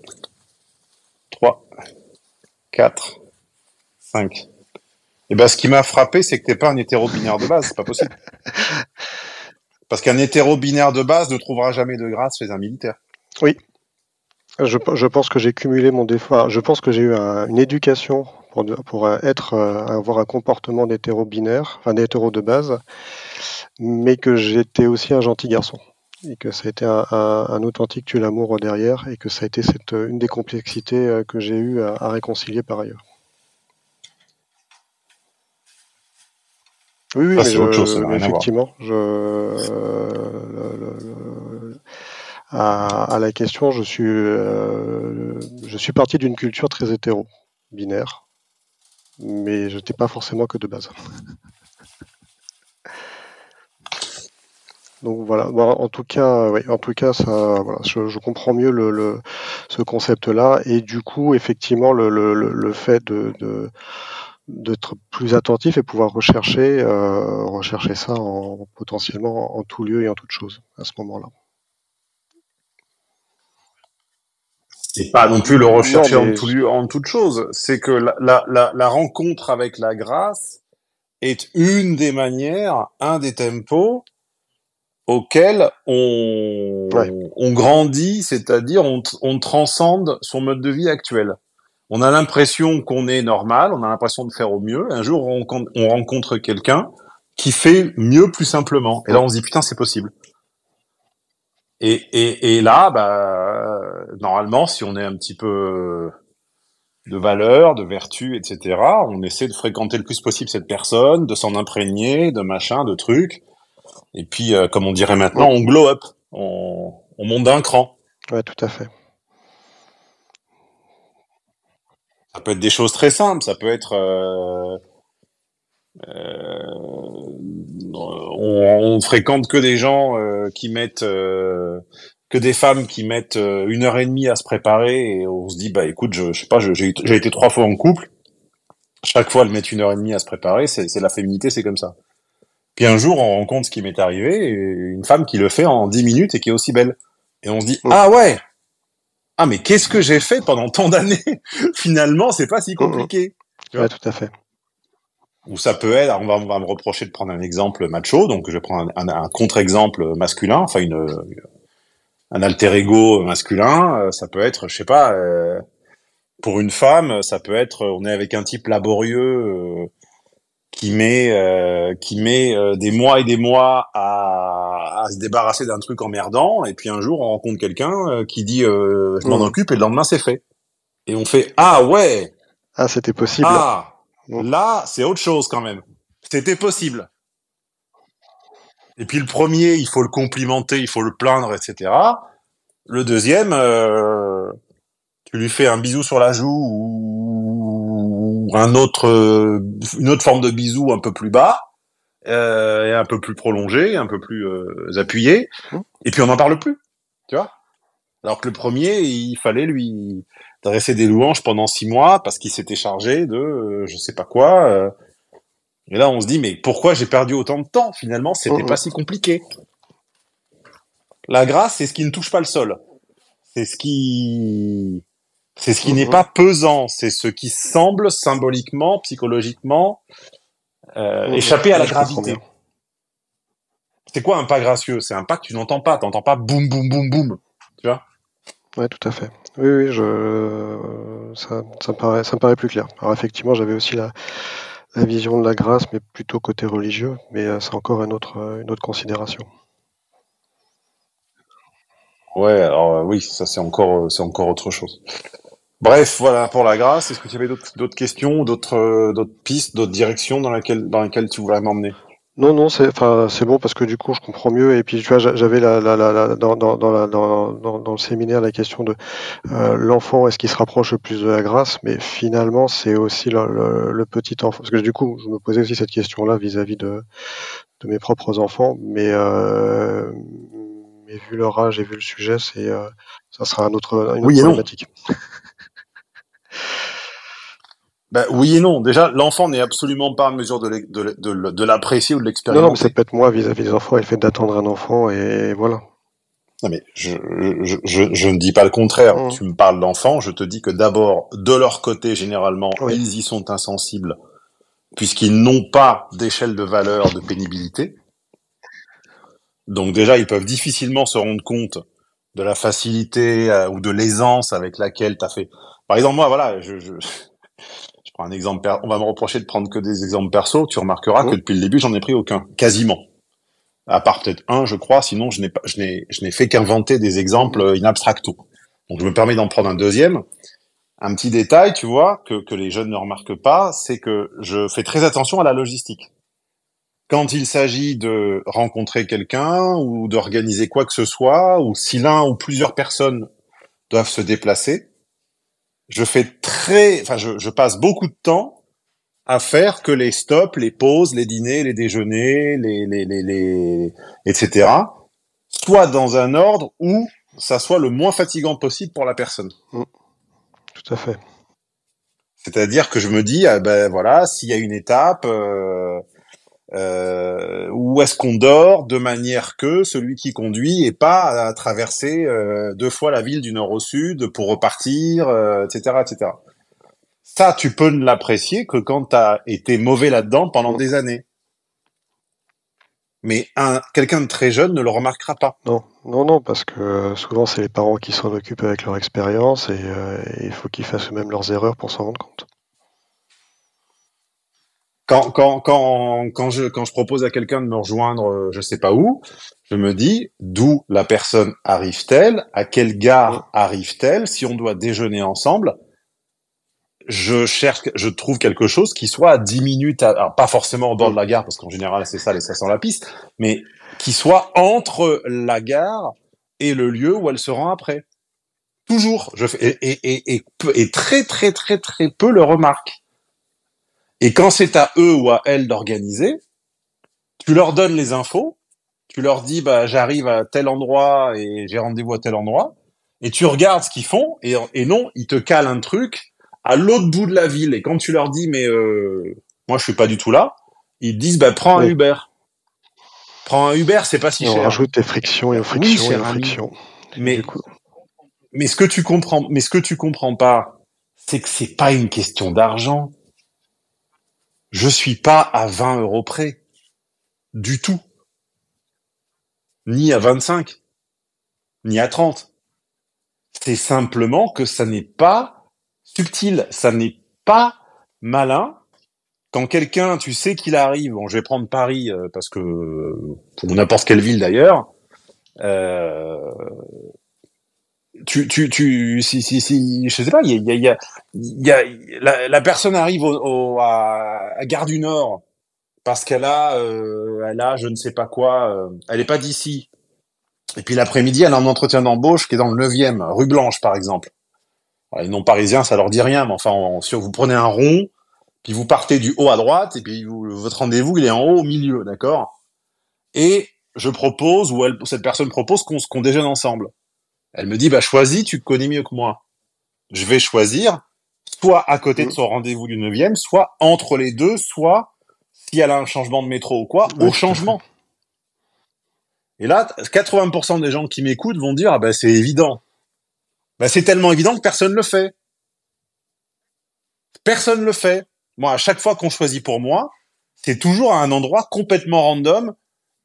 3, 4, 5. Et ben, ce qui m'a frappé, c'est que t'es pas un hétéro-binaire de base. C'est pas possible. Parce qu'un hétéro-binaire de base ne trouvera jamais de grâce chez un militaire. Oui, je pense que j'ai cumulé mon défaut. Je pense que j'ai eu une éducation pour avoir un comportement d'hétéro-binaire, enfin d'hétéro de base, mais que j'étais aussi un gentil garçon. Et que ça a été un authentique tue-l'amour derrière, et que ça a été une des complexités que j'ai eu à réconcilier par ailleurs. Oui, oui, Ça, c'est autre chose, ça n'a mais rien à voir. effectivement, à la question, je suis parti d'une culture très hétéro, binaire, mais je n'étais pas forcément que de base. Donc voilà. Bon, en tout cas, oui, en tout cas, ça, voilà, je comprends mieux ce concept-là, et du coup, effectivement, le fait d'être plus attentif et pouvoir rechercher ça potentiellement en tout lieu et en toute chose à ce moment-là. C'est pas non plus le Non, rechercher en mais tout lieu, en toute chose. C'est que la rencontre avec la grâce est une des manières, un des tempos auquel ouais. on grandit, c'est-à-dire on transcende son mode de vie actuel. On a l'impression qu'on est normal, on a l'impression de faire au mieux. Un jour, on rencontre quelqu'un qui fait mieux plus simplement. Et là, Mm. on se dit, putain, c'est possible. Et là, bah, normalement, si on est un petit peu de valeur, de vertu, etc., on essaie de fréquenter le plus possible cette personne, de s'en imprégner, de machin, de trucs. Et puis, comme on dirait maintenant, Mm. on glow up, on monte d'un cran. Ouais, tout à fait. Ça peut être des choses très simples, ça peut être on fréquente que des gens qui mettent que des femmes qui mettent 1 heure et demie à se préparer et on se dit bah écoute je sais pas j'ai été 3 fois en couple, chaque fois elles mettent 1 heure et demie à se préparer, c'est la féminité, c'est comme ça. Puis un jour on rencontre ce qui m'est arrivé, une femme qui le fait en 10 minutes et qui est aussi belle et on se dit Mm. ah ouais, ah mais qu'est-ce que j'ai fait pendant tant d'années. Finalement c'est pas si Mm, mm. compliqué, tu Ouais, vois. tout à fait. Ou ça peut être, on va me reprocher de prendre un exemple macho, donc je vais prendre un contre-exemple masculin, enfin un alter ego masculin. Ça peut être, je sais pas, pour une femme, ça peut être, on est avec un type laborieux qui met des mois et des mois à se débarrasser d'un truc emmerdant, et puis un jour on rencontre quelqu'un qui dit je m'en Mm. occupe, et le lendemain c'est fait. Et on fait ah ouais, Ah, c'était possible. ah Mm. là c'est autre chose quand même. C'était possible. Et puis le premier, il faut le complimenter, il faut le plaindre, etc. Le deuxième, tu lui fais un bisou sur la joue ou une autre forme de bisou un peu plus bas, et un peu plus prolongé, un peu plus appuyé, Mm. et puis on n'en parle plus, tu vois. Alors que le premier, il fallait lui dresser des louanges pendant 6 mois parce qu'il s'était chargé de je sais pas quoi. Et là, on se dit mais pourquoi j'ai perdu autant de temps. Finalement, Mm, c'était pas mm. si compliqué. La grâce, c'est ce qui ne touche pas le sol. C'est ce qui Mm, n'est mm. pas pesant. C'est ce qui semble symboliquement, psychologiquement, Mm, mm. échapper à Ouais, la je comprends bien. gravité. C'est quoi un pas gracieux? C'est un pas que tu n'entends pas. T'entends pas boum boum boum boum. Tu vois? Ouais, tout à fait. Oui, oui, ça me paraît plus clair. Alors effectivement, j'avais aussi la vision de la grâce, mais plutôt côté religieux, mais c'est encore une autre considération. Ouais. Alors oui, ça c'est encore autre chose. Bref, voilà pour la grâce. Est-ce que tu avais d'autres questions, d'autres pistes, d'autres directions dans lesquelles tu voudrais m'emmener? Non, non, c'est bon parce que du coup, je comprends mieux. Et puis, tu vois, j'avais dans le séminaire la question de l'enfant, est-ce qu'il se rapproche le plus de la grâce? Mais finalement, c'est aussi le petit enfant. Parce que du coup, je me posais aussi cette question-là vis-à-vis de mes propres enfants. Mais vu leur âge et vu le sujet, ça sera une autre Oui et non. problématique. Ben, oui et non. Déjà, l'enfant n'est absolument pas en mesure de l'apprécier ou de Non, non, mais ça l'expérimenter. peut être moi vis-à-vis des enfants et le fait d'attendre un enfant et voilà. Non mais je ne dis pas le contraire. Mmh. Tu me parles d'enfants, je te dis que d'abord, de leur côté, généralement, Oui. ils y sont insensibles, puisqu'ils n'ont pas d'échelle de valeur de pénibilité. Donc déjà, ils peuvent difficilement se rendre compte de la facilité ou de l'aisance avec laquelle tu as fait. Par exemple, moi, voilà, je prends un exemple. On va me reprocher de prendre que des exemples perso. Tu remarqueras que Mmh. depuis le début, j'en ai pris aucun, quasiment. À part peut-être un, je crois. Sinon, je n'ai fait qu'inventer des exemples Mmh. in abstracto. Donc, je me permets d'en prendre un deuxième. Un petit détail, tu vois, que les jeunes ne remarquent pas, c'est que je fais très attention à la logistique. Quand il s'agit de rencontrer quelqu'un ou d'organiser quoi que ce soit, ou si l'un ou plusieurs personnes doivent se déplacer, je passe beaucoup de temps à faire que les stops, les pauses, les dîners, les déjeuners, etc., soient dans un ordre où ça soit le moins fatigant possible pour la personne. Mmh. Tout à fait. C'est-à-dire que je me dis, ah ben voilà, s'il y a une étape, où est-ce qu'on dort de manière que celui qui conduit ait pas à traverser 2 fois la ville du nord au sud pour repartir, etc., etc. Ça, tu peux ne l'apprécier que quand tu as été mauvais là-dedans pendant Mmh. des années. Mais quelqu'un de très jeune ne le remarquera pas. Non, non, non, parce que souvent c'est les parents qui s'en occupent avec leur expérience et il faut qu'ils fassent eux-mêmes leurs erreurs pour s'en rendre compte. Quand je propose à quelqu'un de me rejoindre, je sais pas où, je me dis d'où la personne arrive-t-elle, à quelle Mmh. gare arrive-t-elle, si on doit déjeuner ensemble, je trouve quelque chose qui soit à 10 minutes, alors pas forcément au bord Mmh. de la gare, parce qu'en général c'est ça, ça sent la piste, mais qui soit entre la gare et le lieu où elle se rend après. Toujours. Et très, très, très, très peu le remarquent. Et quand c'est à eux ou à elles d'organiser, tu leur donnes les infos, tu leur dis, bah, j'arrive à tel endroit et j'ai rendez-vous à tel endroit, et tu regardes ce qu'ils font, et non, ils te calent un truc à l'autre bout de la ville. Et quand tu leur dis, mais moi je suis pas du tout là, ils te disent, bah, prends un Oui. Uber. Prends un Uber, c'est pas si Et on cher. rajoute des frictions et Ben, aux oui, frictions et aux cher ami, frictions. Et du mais coup, ce que tu comprends pas, c'est que c'est pas une question d'argent. Je suis pas à 20 euros près, du tout, ni à 25, ni à 30. C'est simplement que ça n'est pas subtil, ça n'est pas malin. Quand quelqu'un, tu sais qu'il arrive, bon, je vais prendre Paris parce que pour n'importe quelle ville d'ailleurs, euh, si, je sais pas, la personne arrive à Gare du Nord parce elle a je ne sais pas quoi, elle est pas d'ici. Et puis l'après-midi, elle a un entretien d'embauche qui est dans le 9e, rue Blanche par exemple. Alors, les non-parisiens, ça leur dit rien, mais enfin, vous prenez un rond, puis vous partez du haut à droite, et puis votre rendez-vous, il est en haut au milieu, d'accord? Et je propose, cette personne propose qu'on déjeune ensemble. Elle me dit, bah choisis, tu te connais mieux que moi. Je vais choisir, soit à côté de mmh. son rendez-vous du 9e, soit entre les deux, soit, si elle a un changement de métro ou quoi, Ouais, au tout à fait. changement. Et là, 80% des gens qui m'écoutent vont dire, ah bah c'est évident. Bah c'est tellement évident que personne le fait. Personne le fait. Moi, à chaque fois qu'on choisit pour moi, c'est toujours à un endroit complètement random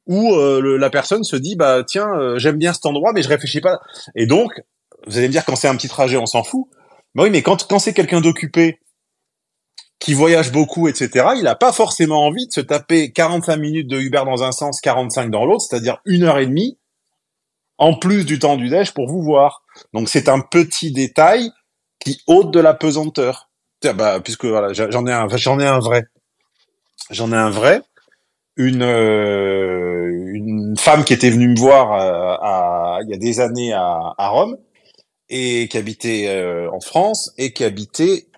où la personne se dit bah tiens j'aime bien cet endroit mais je réfléchis pas. Et donc vous allez me dire quand c'est un petit trajet on s'en fout. Bah oui mais quand c'est quelqu'un d'occupé qui voyage beaucoup etc. Il a pas forcément envie de se taper 45 minutes de Uber dans un sens 45 dans l'autre c'est-à-dire 1 heure et demie en plus du temps du déj pour vous voir. Donc c'est un petit détail qui ôte de la pesanteur. Tiens, bah puisque voilà j'en ai un vrai. J'en ai un vrai. une femme qui était venue me voir il y a des années à Rome et qui habitait en France et qui habitait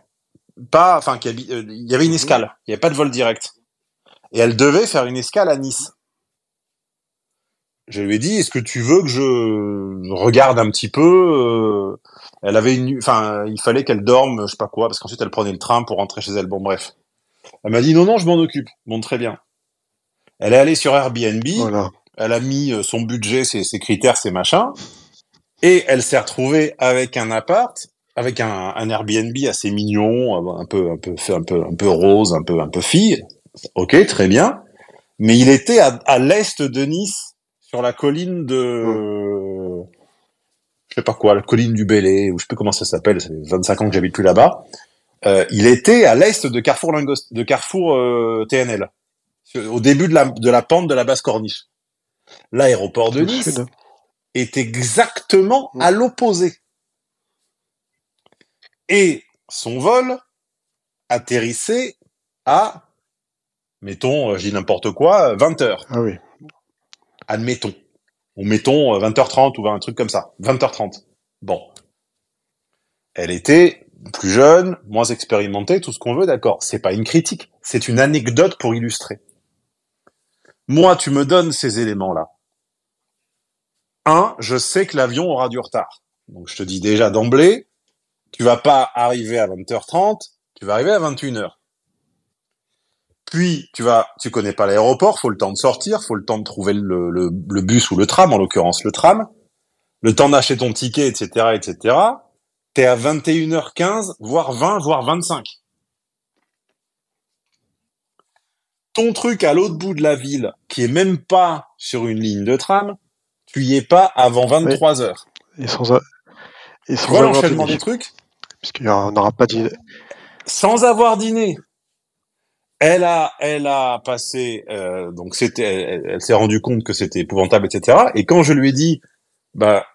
pas, enfin, il y avait une Mhm. escale, il n'y avait pas de vol direct. Et elle devait faire une escale à Nice. Je lui ai dit, est-ce que tu veux que je regarde un petit peu Elle avait enfin, il fallait qu'elle dorme, je sais pas quoi, parce qu'ensuite elle prenait le train pour rentrer chez elle. Bon, bref. Elle m'a dit, non, non, je m'en occupe. Bon, très bien. Elle est allée sur Airbnb, Voilà. elle a mis son budget, ses critères, ses machins, et elle s'est retrouvée avec un appart, avec un Airbnb assez mignon, un peu rose, un peu fille. Ok, très bien. Mais il était à l'est de Nice, sur la colline Mm. de, je sais pas quoi, la colline du Bélé, ou je sais plus comment ça s'appelle, ça fait 25 ans que j'habite plus là-bas. Il était à l'est de Carrefour de Carrefour TNL, au début de la pente de la basse corniche. L'aéroport de Au sud. Nice est exactement Mm. à l'opposé. Et son vol atterrissait à, mettons, je dis n'importe quoi, 20 heures. Ah oui. Admettons. Ou mettons 20h30 ou un truc comme ça. 20h30. Bon. Elle était plus jeune, moins expérimentée, tout ce qu'on veut, d'accord. C'est pas une critique. C'est une anecdote pour illustrer. Moi, tu me donnes ces éléments-là. Un, je sais que l'avion aura du retard. Donc, je te dis déjà d'emblée, tu vas pas arriver à 20h30, tu vas arriver à 21h. Puis, tu connais pas l'aéroport, faut le temps de sortir, faut le temps de trouver le bus ou le tram, en l'occurrence le tram, le temps d'acheter ton ticket, etc., etc. T'es à 21h15, voire 20, voire 25. Ton truc à l'autre bout de la ville, qui est même pas sur une ligne de tram, tu y es pas avant Oui. 23h. Et sans, a- et Tu sans vois avoir l'enchaînement dîné. des trucs? Puisqu'il n'aura pas dîné. Sans avoir dîné. Elle a passé, donc elle s'est rendue compte que c'était épouvantable, etc. Et quand je lui ai dit, bah,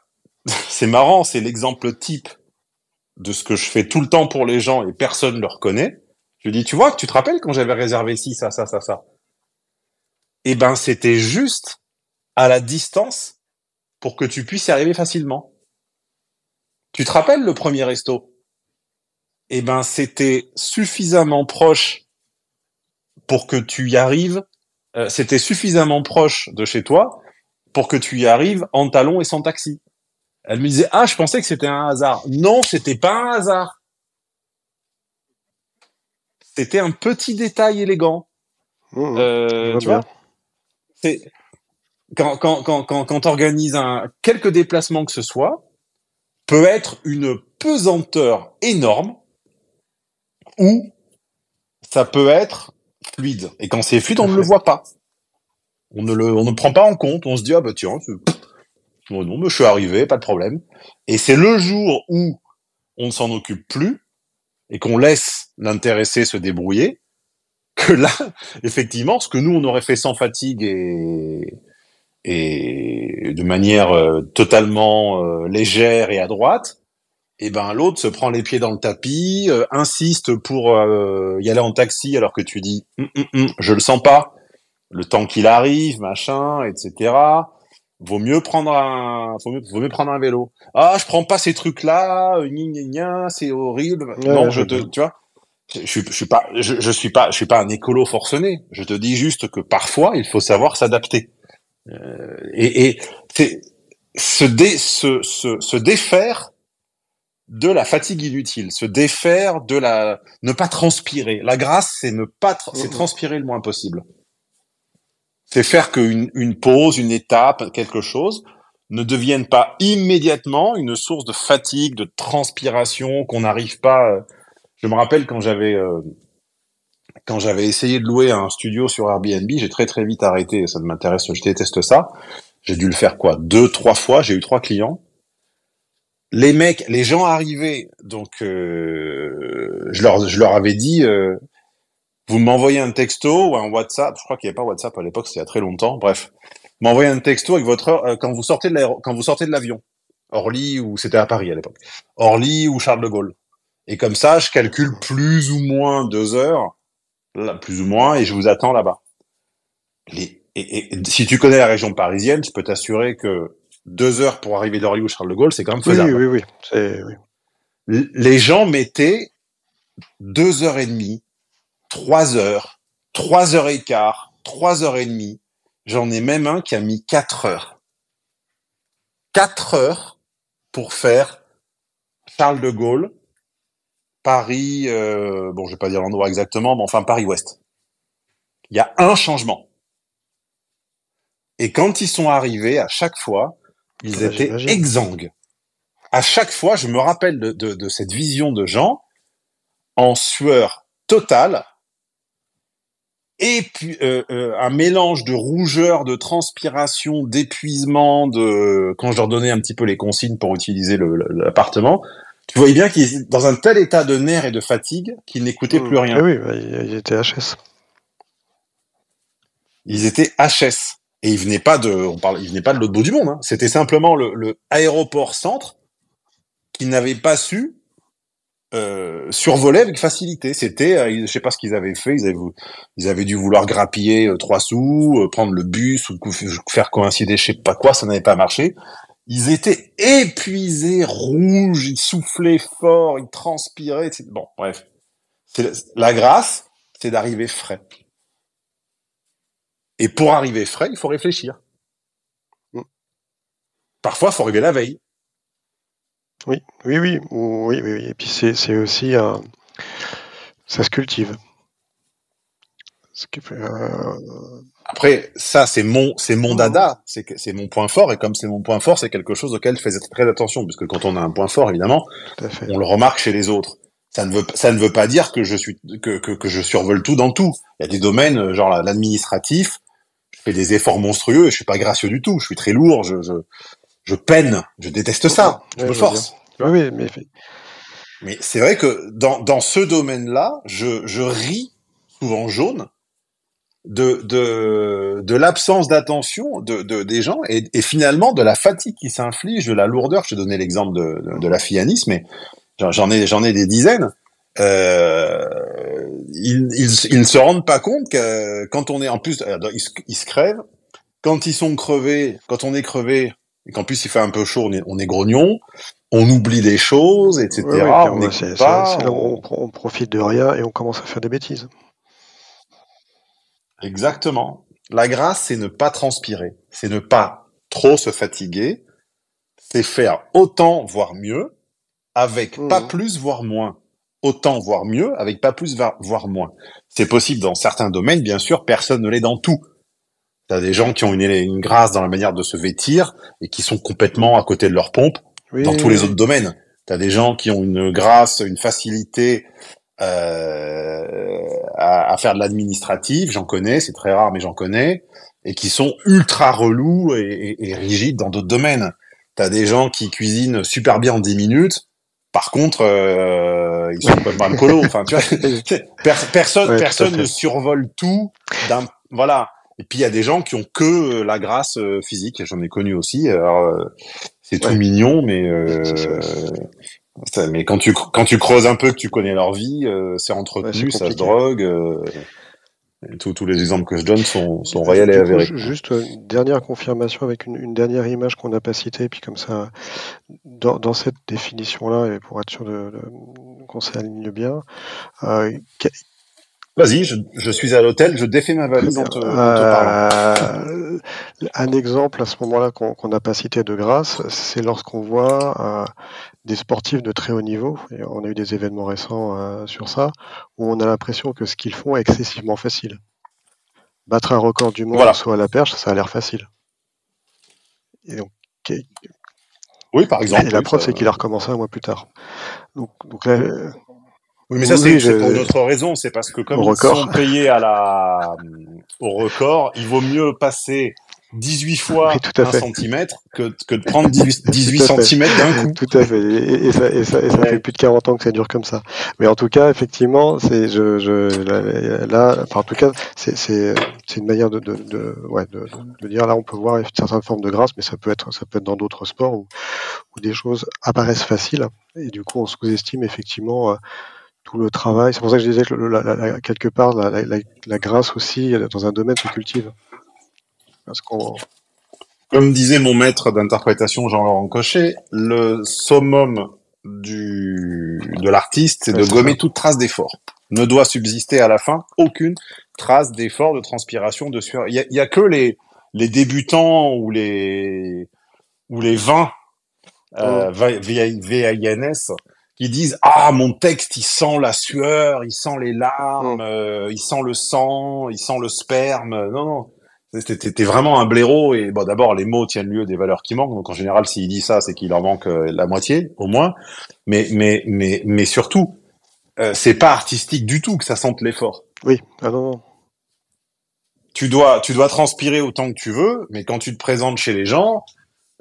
c'est marrant, c'est l'exemple type de ce que je fais tout le temps pour les gens et personne ne le reconnaît. Je lui ai dit, tu vois, tu te rappelles quand j'avais réservé ci, ça. Eh ben, c'était juste à la distance pour que tu puisses y arriver facilement. Tu te rappelles le premier resto? Eh ben, c'était suffisamment proche pour que tu y arrives. C'était suffisamment proche de chez toi pour que tu y arrives en talons et sans taxi. Elle me disait, ah, je pensais que c'était un hasard. Non, c'était pas un hasard. C'était un petit détail élégant. Je vois Tu bien. vois, c'est quand t'organises quelques déplacements que ce soit, peut être une pesanteur énorme ou ça peut être fluide. Et quand c'est fluide, Tout on à ne le fait. voit pas. On ne prend pas en compte. On se dit, ah bah tiens, oh non, mais je suis arrivé, pas de problème. Et c'est le jour où on ne s'en occupe plus et qu'on laisse l'intéressé se débrouiller que là, effectivement, ce que nous, on aurait fait sans fatigue et de manière totalement légère et à droite, et ben l'autre se prend les pieds dans le tapis, insiste pour y aller en taxi alors que tu dis je le sens pas, le temps qu'il arrive, machin, etc. Vaut mieux prendre un vélo. Ah, je prends pas ces trucs-là, gna gna gna, c'est horrible. Ouais, Non, je vois bien. tu vois, je suis pas un écolo forcené. Je te dis juste que parfois il faut savoir s'adapter. Et c'est se défaire de la fatigue inutile, se défaire de ne pas transpirer. La grâce, c'est ne pas, c'est Mm, transpirer le moins possible. C'est faire qu'une pause, une étape, quelque chose ne devienne pas immédiatement une source de fatigue, de transpiration, qu'on n'arrive pas. Je me rappelle quand j'avais essayé de louer un studio sur Airbnb, j'ai très vite arrêté. Ça ne m'intéresse, je déteste ça. J'ai dû le faire quoi, 2, 3 fois. J'ai eu 3 clients. Les mecs, les gens arrivaient, donc je leur avais dit, vous m'envoyez un texto ou un WhatsApp. Je crois qu'il n'y avait pas WhatsApp à l'époque, c'était il y a très longtemps. Bref, m'envoyez un texto avec votre heure quand vous sortez quand vous sortez de l'avion. Orly ou c'était à Paris à l'époque. Orly ou Charles de Gaulle. Et comme ça, je calcule plus ou moins 2 heures, là, plus ou moins, et je vous attends là-bas. Si tu connais la région parisienne, je peux t'assurer que 2 heures pour arriver d'Orly ou Charles de Gaulle, c'est quand même Oui, faisable. oui, oui. Oui. Les gens mettaient 2 heures et demie, 3 heures, 3 heures et quart, 3 heures et demie. J'en ai même un qui a mis 4 heures. 4 heures pour faire Charles de Gaulle, Paris, bon, je vais pas dire l'endroit exactement, mais enfin Paris-Ouest. Il y a un changement. Et quand ils sont arrivés, à chaque fois, ils étaient J'imagine. exsangues. À chaque fois, je me rappelle de cette vision de gens en sueur totale, et puis un mélange de rougeur, de transpiration, d'épuisement, quand je leur donnais un petit peu les consignes pour utiliser l'appartement, tu voyais bien qu'ils étaient dans un tel état de nerfs et de fatigue qu'ils n'écoutaient plus Eh rien. oui, ils étaient HS. Ils étaient HS. Et ils venaient pas ils venaient pas de l'autre bout du monde, hein. C'était simplement le aéroport centre qu'ils n'avaient pas su survoler avec facilité. C'était, je sais pas ce qu'ils avaient fait. Ils avaient dû vouloir grappiller 3 sous, prendre le bus ou faire coïncider je sais pas quoi. Ça n'avait pas marché. Ils étaient épuisés, rouges, ils soufflaient fort, ils transpiraient. Bon, bref. La grâce, c'est d'arriver frais. Et pour arriver frais, il faut réfléchir. Mm. Parfois, il faut arriver la veille. Oui. Et puis c'est aussi ça se cultive. Après, ça, c'est mon dada, c'est mon point fort, et comme c'est mon point fort, c'est quelque chose auquel je fais très attention, puisque quand on a un point fort, évidemment, Tout à fait. on le remarque chez les autres. Ça ne veut pas dire que que je survole tout dans tout. Il y a des domaines, genre l'administratif, je fais des efforts monstrueux, et je suis pas gracieux du tout, je suis très lourd, je peine, je déteste ça, je me force. Oui, mais Mais c'est vrai que dans ce domaine-là, je ris souvent jaune de l'absence d'attention des gens et finalement de la fatigue qui s'inflige, de la lourdeur. Je te donnais l'exemple de la fille Anis, mais j'en ai des dizaines. Ils ne se rendent pas compte que quand on est en plus, ils se crèvent. Quand ils sont crevés, quand on est crevé, et qu'en plus il fait un peu chaud, on est grognon, on oublie des choses, etc. On n'écoute pas. C'est là où on profite de rien et on commence à faire des bêtises. Exactement. La grâce, c'est ne pas transpirer, c'est ne pas trop se fatiguer, c'est faire autant, voire mieux, avec pas plus, voire moins. Autant, voire mieux, avec pas plus, voire moins. C'est possible dans certains domaines, bien sûr, personne ne l'est dans tout. T'as des gens qui ont une grâce dans la manière de se vêtir et qui sont complètement à côté de leur pompe dans tous les autres domaines. T'as des gens qui ont une grâce, une facilité à faire de l'administratif, j'en connais, c'est très rare, mais j'en connais, et qui sont ultra relous et rigides dans d'autres domaines. T'as des gens qui cuisinent super bien en 10 minutes, par contre, ils sont complètement alcoolos. Enfin, tu vois, personne ne survole tout voilà. Et puis il y a des gens qui ont que la grâce physique. J'en ai connu aussi. Alors, c'est tout mignon, mais quand tu creuses un peu, que tu connais leur vie, c'est entretenu, ça se drogue. Tous les exemples que je donne sont réels et avérés. Juste une dernière confirmation avec une dernière image qu'on n'a pas citée, puis comme ça, dans cette définition-là, et pour être sûr qu'on s'aligne bien. Vas-y, je suis à l'hôtel, je défais ma valise en te parlant. Un exemple à ce moment-là qu'on n'a pas cité de grâce, c'est lorsqu'on voit des sportifs de très haut niveau, et on a eu des événements récents sur ça, où on a l'impression que ce qu'ils font est excessivement facile. Battre un record du monde au saut à la perche, ça a l'air facile. Et donc, oui, par exemple. Et la preuve, c'est qu'il a recommencé un mois plus tard. Donc là, oui, mais ça, c'est pour d'autres raisons. C'est parce que comme ils sont payés au record, il vaut mieux passer 18 fois 1 centimètre que de prendre 18 centimètres d'un coup. Tout à fait. Et ça fait plus de 40 ans que ça dure comme ça. Mais en tout cas, effectivement, c'est une manière de dire, là, on peut voir certaines formes de grâce, mais ça peut être dans d'autres sports où des choses apparaissent faciles. Et du coup, on sous-estime effectivement tout le travail. C'est pour ça que je disais que quelque part, la grâce aussi, dans un domaine, se cultive. Parce qu'on... Comme disait mon maître d'interprétation Jean-Laurent Cochet, le summum de l'artiste, c'est Ouais, de c'est ça. gommer toute trace d'effort. Ne doit subsister à la fin aucune trace d'effort, de transpiration, de sueur. Il y a que les débutants ou les vins VINS qui disent ah mon texte il sent la sueur, il sent les larmes, il sent le sang, il sent le sperme. Non non, t'es vraiment un blaireau et bon d'abord les mots tiennent lieu des valeurs qui manquent donc en général s'il dit ça c'est qu'il en manque la moitié au moins. Mais surtout c'est pas artistique du tout que ça sente l'effort. Oui, ah non, non. Tu dois transpirer autant que tu veux, mais quand tu te présentes chez les gens,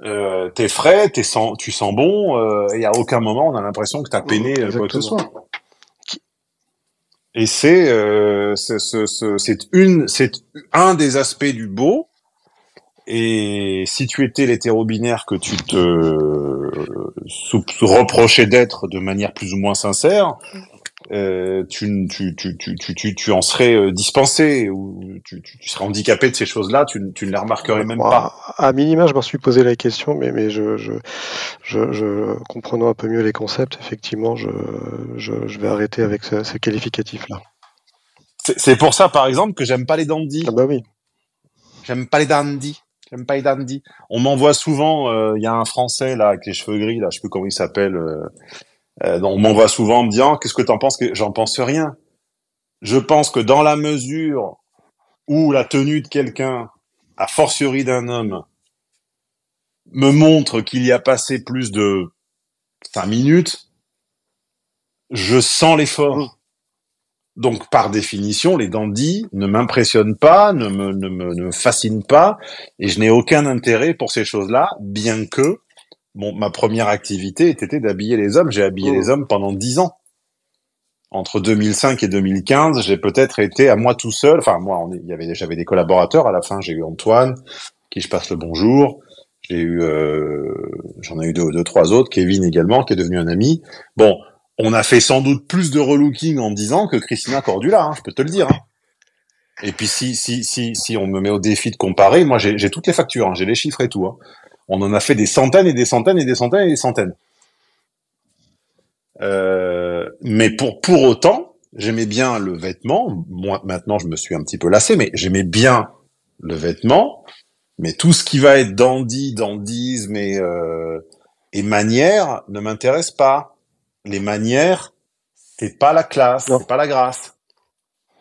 t'es frais, tu sens bon, et à aucun moment on a l'impression que t'as peiné quoi que ce Exactement. soit. Et c'est un des aspects du beau. Et si tu étais l'hétéro-binaire que tu te reprochais d'être de manière plus ou moins sincère, tu en serais dispensé ou tu serais handicapé de ces choses-là, tu ne les remarquerais même pas. À minima, je m'en suis posé la question, mais comprenant un peu mieux les concepts, effectivement, je vais arrêter avec ce qualificatif-là. C'est pour ça, par exemple, que j'aime pas les dandys. Ah bah oui. J'aime pas les dandys. J'aime pas les dandys. On m'envoie souvent, il y a un Français là avec les cheveux gris, là, je sais plus comment il s'appelle. On m'envoie souvent en me disant qu'est-ce que t'en penses, que j'en pense rien. Je pense que dans la mesure où la tenue de quelqu'un, a fortiori d'un homme, me montre qu'il y a passé plus de 5 minutes, je sens l'effort. Donc, par définition, les dandys ne m'impressionnent pas, ne me fascinent pas, et je n'ai aucun intérêt pour ces choses-là, bien que ma première activité ait été d'habiller les hommes. J'ai habillé les hommes pendant 10 ans. Entre 2005 et 2015, j'ai peut-être été à moi tout seul. Enfin, j'avais des collaborateurs. À la fin, j'ai eu Antoine, qui je passe le bonjour. J'en ai eu deux, trois autres. Kevin également, qui est devenu un ami. Bon, on a fait sans doute plus de relooking en 10 ans que Christina Cordula, hein, je peux te le dire. Hein. Et puis si on me met au défi de comparer, moi j'ai toutes les factures, hein, j'ai les chiffres et tout. Hein. On en a fait des centaines et des centaines et des centaines et des centaines. Mais pour autant, j'aimais bien le vêtement. Moi, maintenant, je me suis un petit peu lassé, mais j'aimais bien le vêtement. Mais tout ce qui va être dandisme et manières ne m'intéresse pas. Les manières, c'est pas la classe, c'est pas la grâce.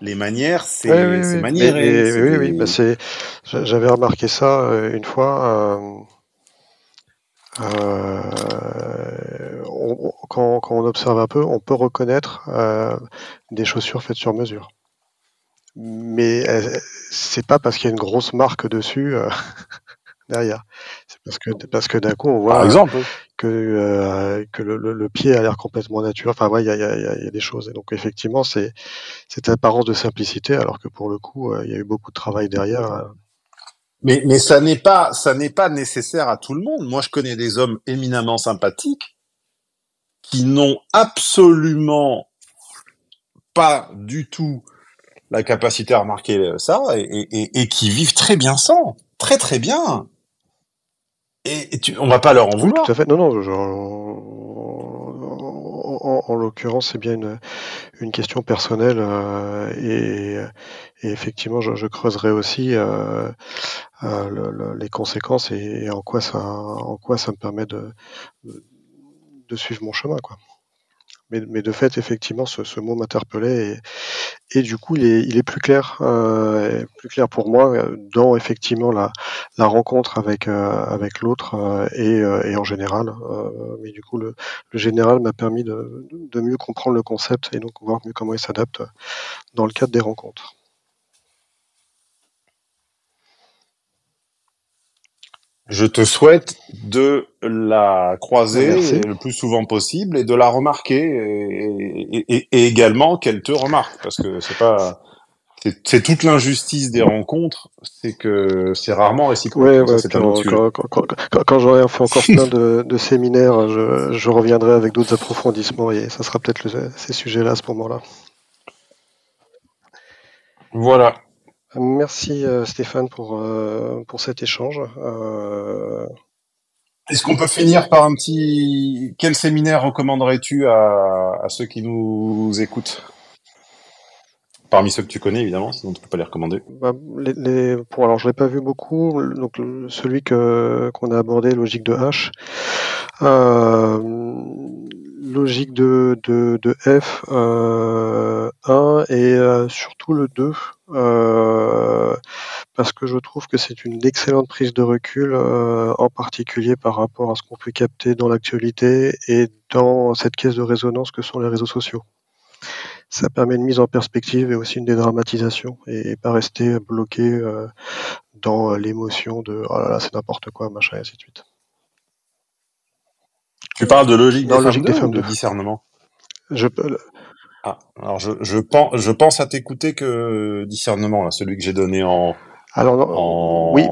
Les manières, c'est maniéré. Oui. Bah, j'avais remarqué ça une fois. Quand on observe un peu, on peut reconnaître des chaussures faites sur mesure. Mais c'est pas parce qu'il y a une grosse marque dessus derrière. C'est parce que d'un coup on voit par exemple, que le pied a l'air complètement naturel. Enfin, ouais, il y a des choses. Et donc effectivement, c'est cette apparence de simplicité, alors que pour le coup, il y a eu beaucoup de travail derrière. Mais ça n'est pas nécessaire à tout le monde. Moi, je connais des hommes éminemment sympathiques qui n'ont absolument pas du tout la capacité à remarquer ça et qui vivent très bien sans, très très bien. On va pas leur en vouloir. Oui, tout à fait. Non, en l'occurrence, c'est bien une question personnelle et effectivement, je creuserai aussi les conséquences et en quoi ça me permet de suivre mon chemin, quoi. Mais de fait, effectivement, ce mot m'interpellait et du coup, il est plus clair pour moi dans effectivement la rencontre avec l'autre et en général. Mais du coup, le général m'a permis de mieux comprendre le concept et donc voir mieux comment il s'adapte dans le cadre des rencontres. Je te souhaite de la croiser Merci. le plus souvent possible et de la remarquer et également qu'elle te remarque parce que c'est toute l'injustice des rencontres, c'est que c'est rarement réciproque. Ouais, Ça, c'est un autre sujet. quand j'aurai fait encore plein de séminaires, je reviendrai avec d'autres approfondissements et ça sera peut-être ces sujets-là à ce moment-là. Voilà. Merci Stéphane pour cet échange. Est-ce qu'on peut finir par un petit... Quel séminaire recommanderais-tu à ceux qui nous écoutent? Parmi ceux que tu connais, évidemment, sinon tu peux pas les recommander. Bah, alors je l'ai pas vu beaucoup, donc celui qu'on a abordé, logique de H, logique de F 1 et surtout le 2, parce que je trouve que c'est une excellente prise de recul, en particulier par rapport à ce qu'on peut capter dans l'actualité et dans cette caisse de résonance que sont les réseaux sociaux. Ça permet une mise en perspective et aussi une dédramatisation et pas rester bloqué dans l'émotion de oh là là, c'est n'importe quoi, machin, et ainsi de suite. Tu parles de logique des Non, femmes logique des 2 ou femmes de 2. discernement? Je, Ah, alors je pense à t'écouter que discernement, là, celui que j'ai donné alors, oui,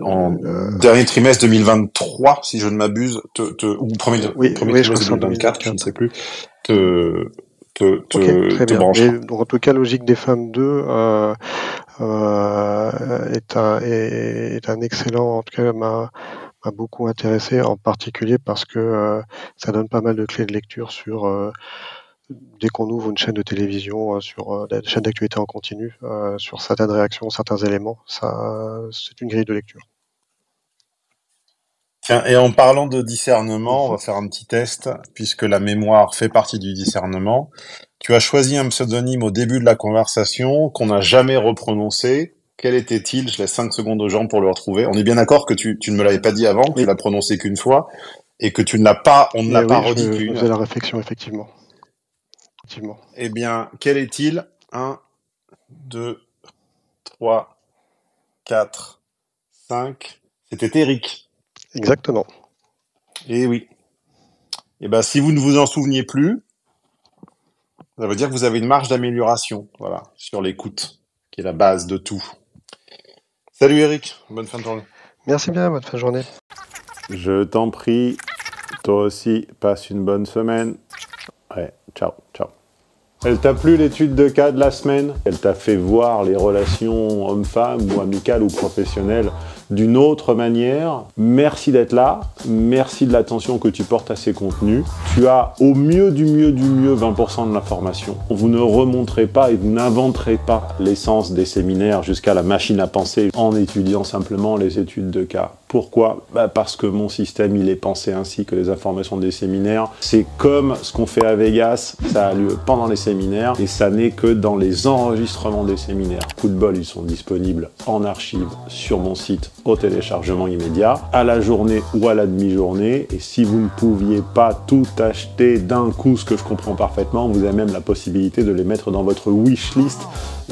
en dernier trimestre 2023, si je ne m'abuse, ou oui, premier oui, je crois que trimestre c'est en 2024, je ne 2024. sais plus, te, Ok, très te bien. Mais branchera. donc, en tout cas, logique des femmes 2 est un excellent, en tout cas, m'a beaucoup intéressé, en particulier parce que ça donne pas mal de clés de lecture sur dès qu'on ouvre une chaîne de télévision, sur des chaînes d'actualité en continu, sur certaines réactions, certains éléments, ça, c'est une grille de lecture. Tiens, et en parlant de discernement, on Mhm. va faire un petit test, puisque la mémoire fait partie du discernement. Tu as choisi un pseudonyme au début de la conversation qu'on n'a jamais reprononcé. Quel était-il? Je laisse 5 secondes aux gens pour le retrouver. On est bien d'accord que tu ne me l'avais pas dit avant, que tu Oui, l'as prononcé qu'une fois, et que on ne et l'a pas oui, redit je me qu'une. faisais la réflexion, effectivement. Effectivement. Eh bien, quel est-il? Un, 2, 3, 4, 5. C'était Eric. Exactement. Eh oui. Eh ben, si vous ne vous en souveniez plus, ça veut dire que vous avez une marge d'amélioration, voilà, sur l'écoute, qui est la base de tout. Salut Eric, bonne fin de journée. Merci bien, bonne fin de journée. Je t'en prie, toi aussi, passe une bonne semaine. Ouais, ciao, ciao. Elle t'a plu l'étude de cas de la semaine? Elle t'a fait voir les relations hommes-femmes ou amicales ou professionnelles d'une autre manière? Merci d'être là, merci de l'attention que tu portes à ces contenus. Tu as au mieux du mieux du mieux 20% de l'information. Vous ne remonterez pas et vous n'inventerez pas l'essence des séminaires jusqu'à la machine à penser en étudiant simplement les études de cas. Pourquoi? Parce que mon système, il est pensé ainsi que les informations des séminaires. C'est comme ce qu'on fait à Vegas, ça a lieu pendant les séminaires et ça n'est que dans les enregistrements des séminaires. Coup de bol, ils sont disponibles en archive sur mon site au téléchargement immédiat, à la journée ou à la demi-journée. Et si vous ne pouviez pas tout acheter d'un coup, ce que je comprends parfaitement, vous avez même la possibilité de les mettre dans votre wishlist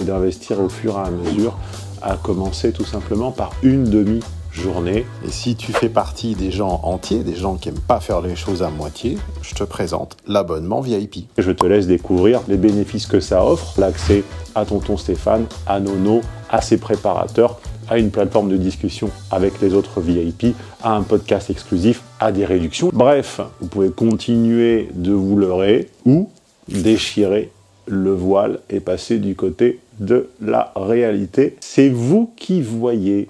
et d'investir au fur et à mesure, à commencer tout simplement par une demi-journée. Et si tu fais partie des gens entiers, des gens qui n'aiment pas faire les choses à moitié, je te présente l'abonnement VIP. Et je te laisse découvrir les bénéfices que ça offre, l'accès à tonton Stéphane, à Nono, à ses préparateurs, à une plateforme de discussion avec les autres VIP, à un podcast exclusif, à des réductions. Bref, vous pouvez continuer de vous leurrer ou déchirer le voile et passer du côté de la réalité. C'est vous qui voyez.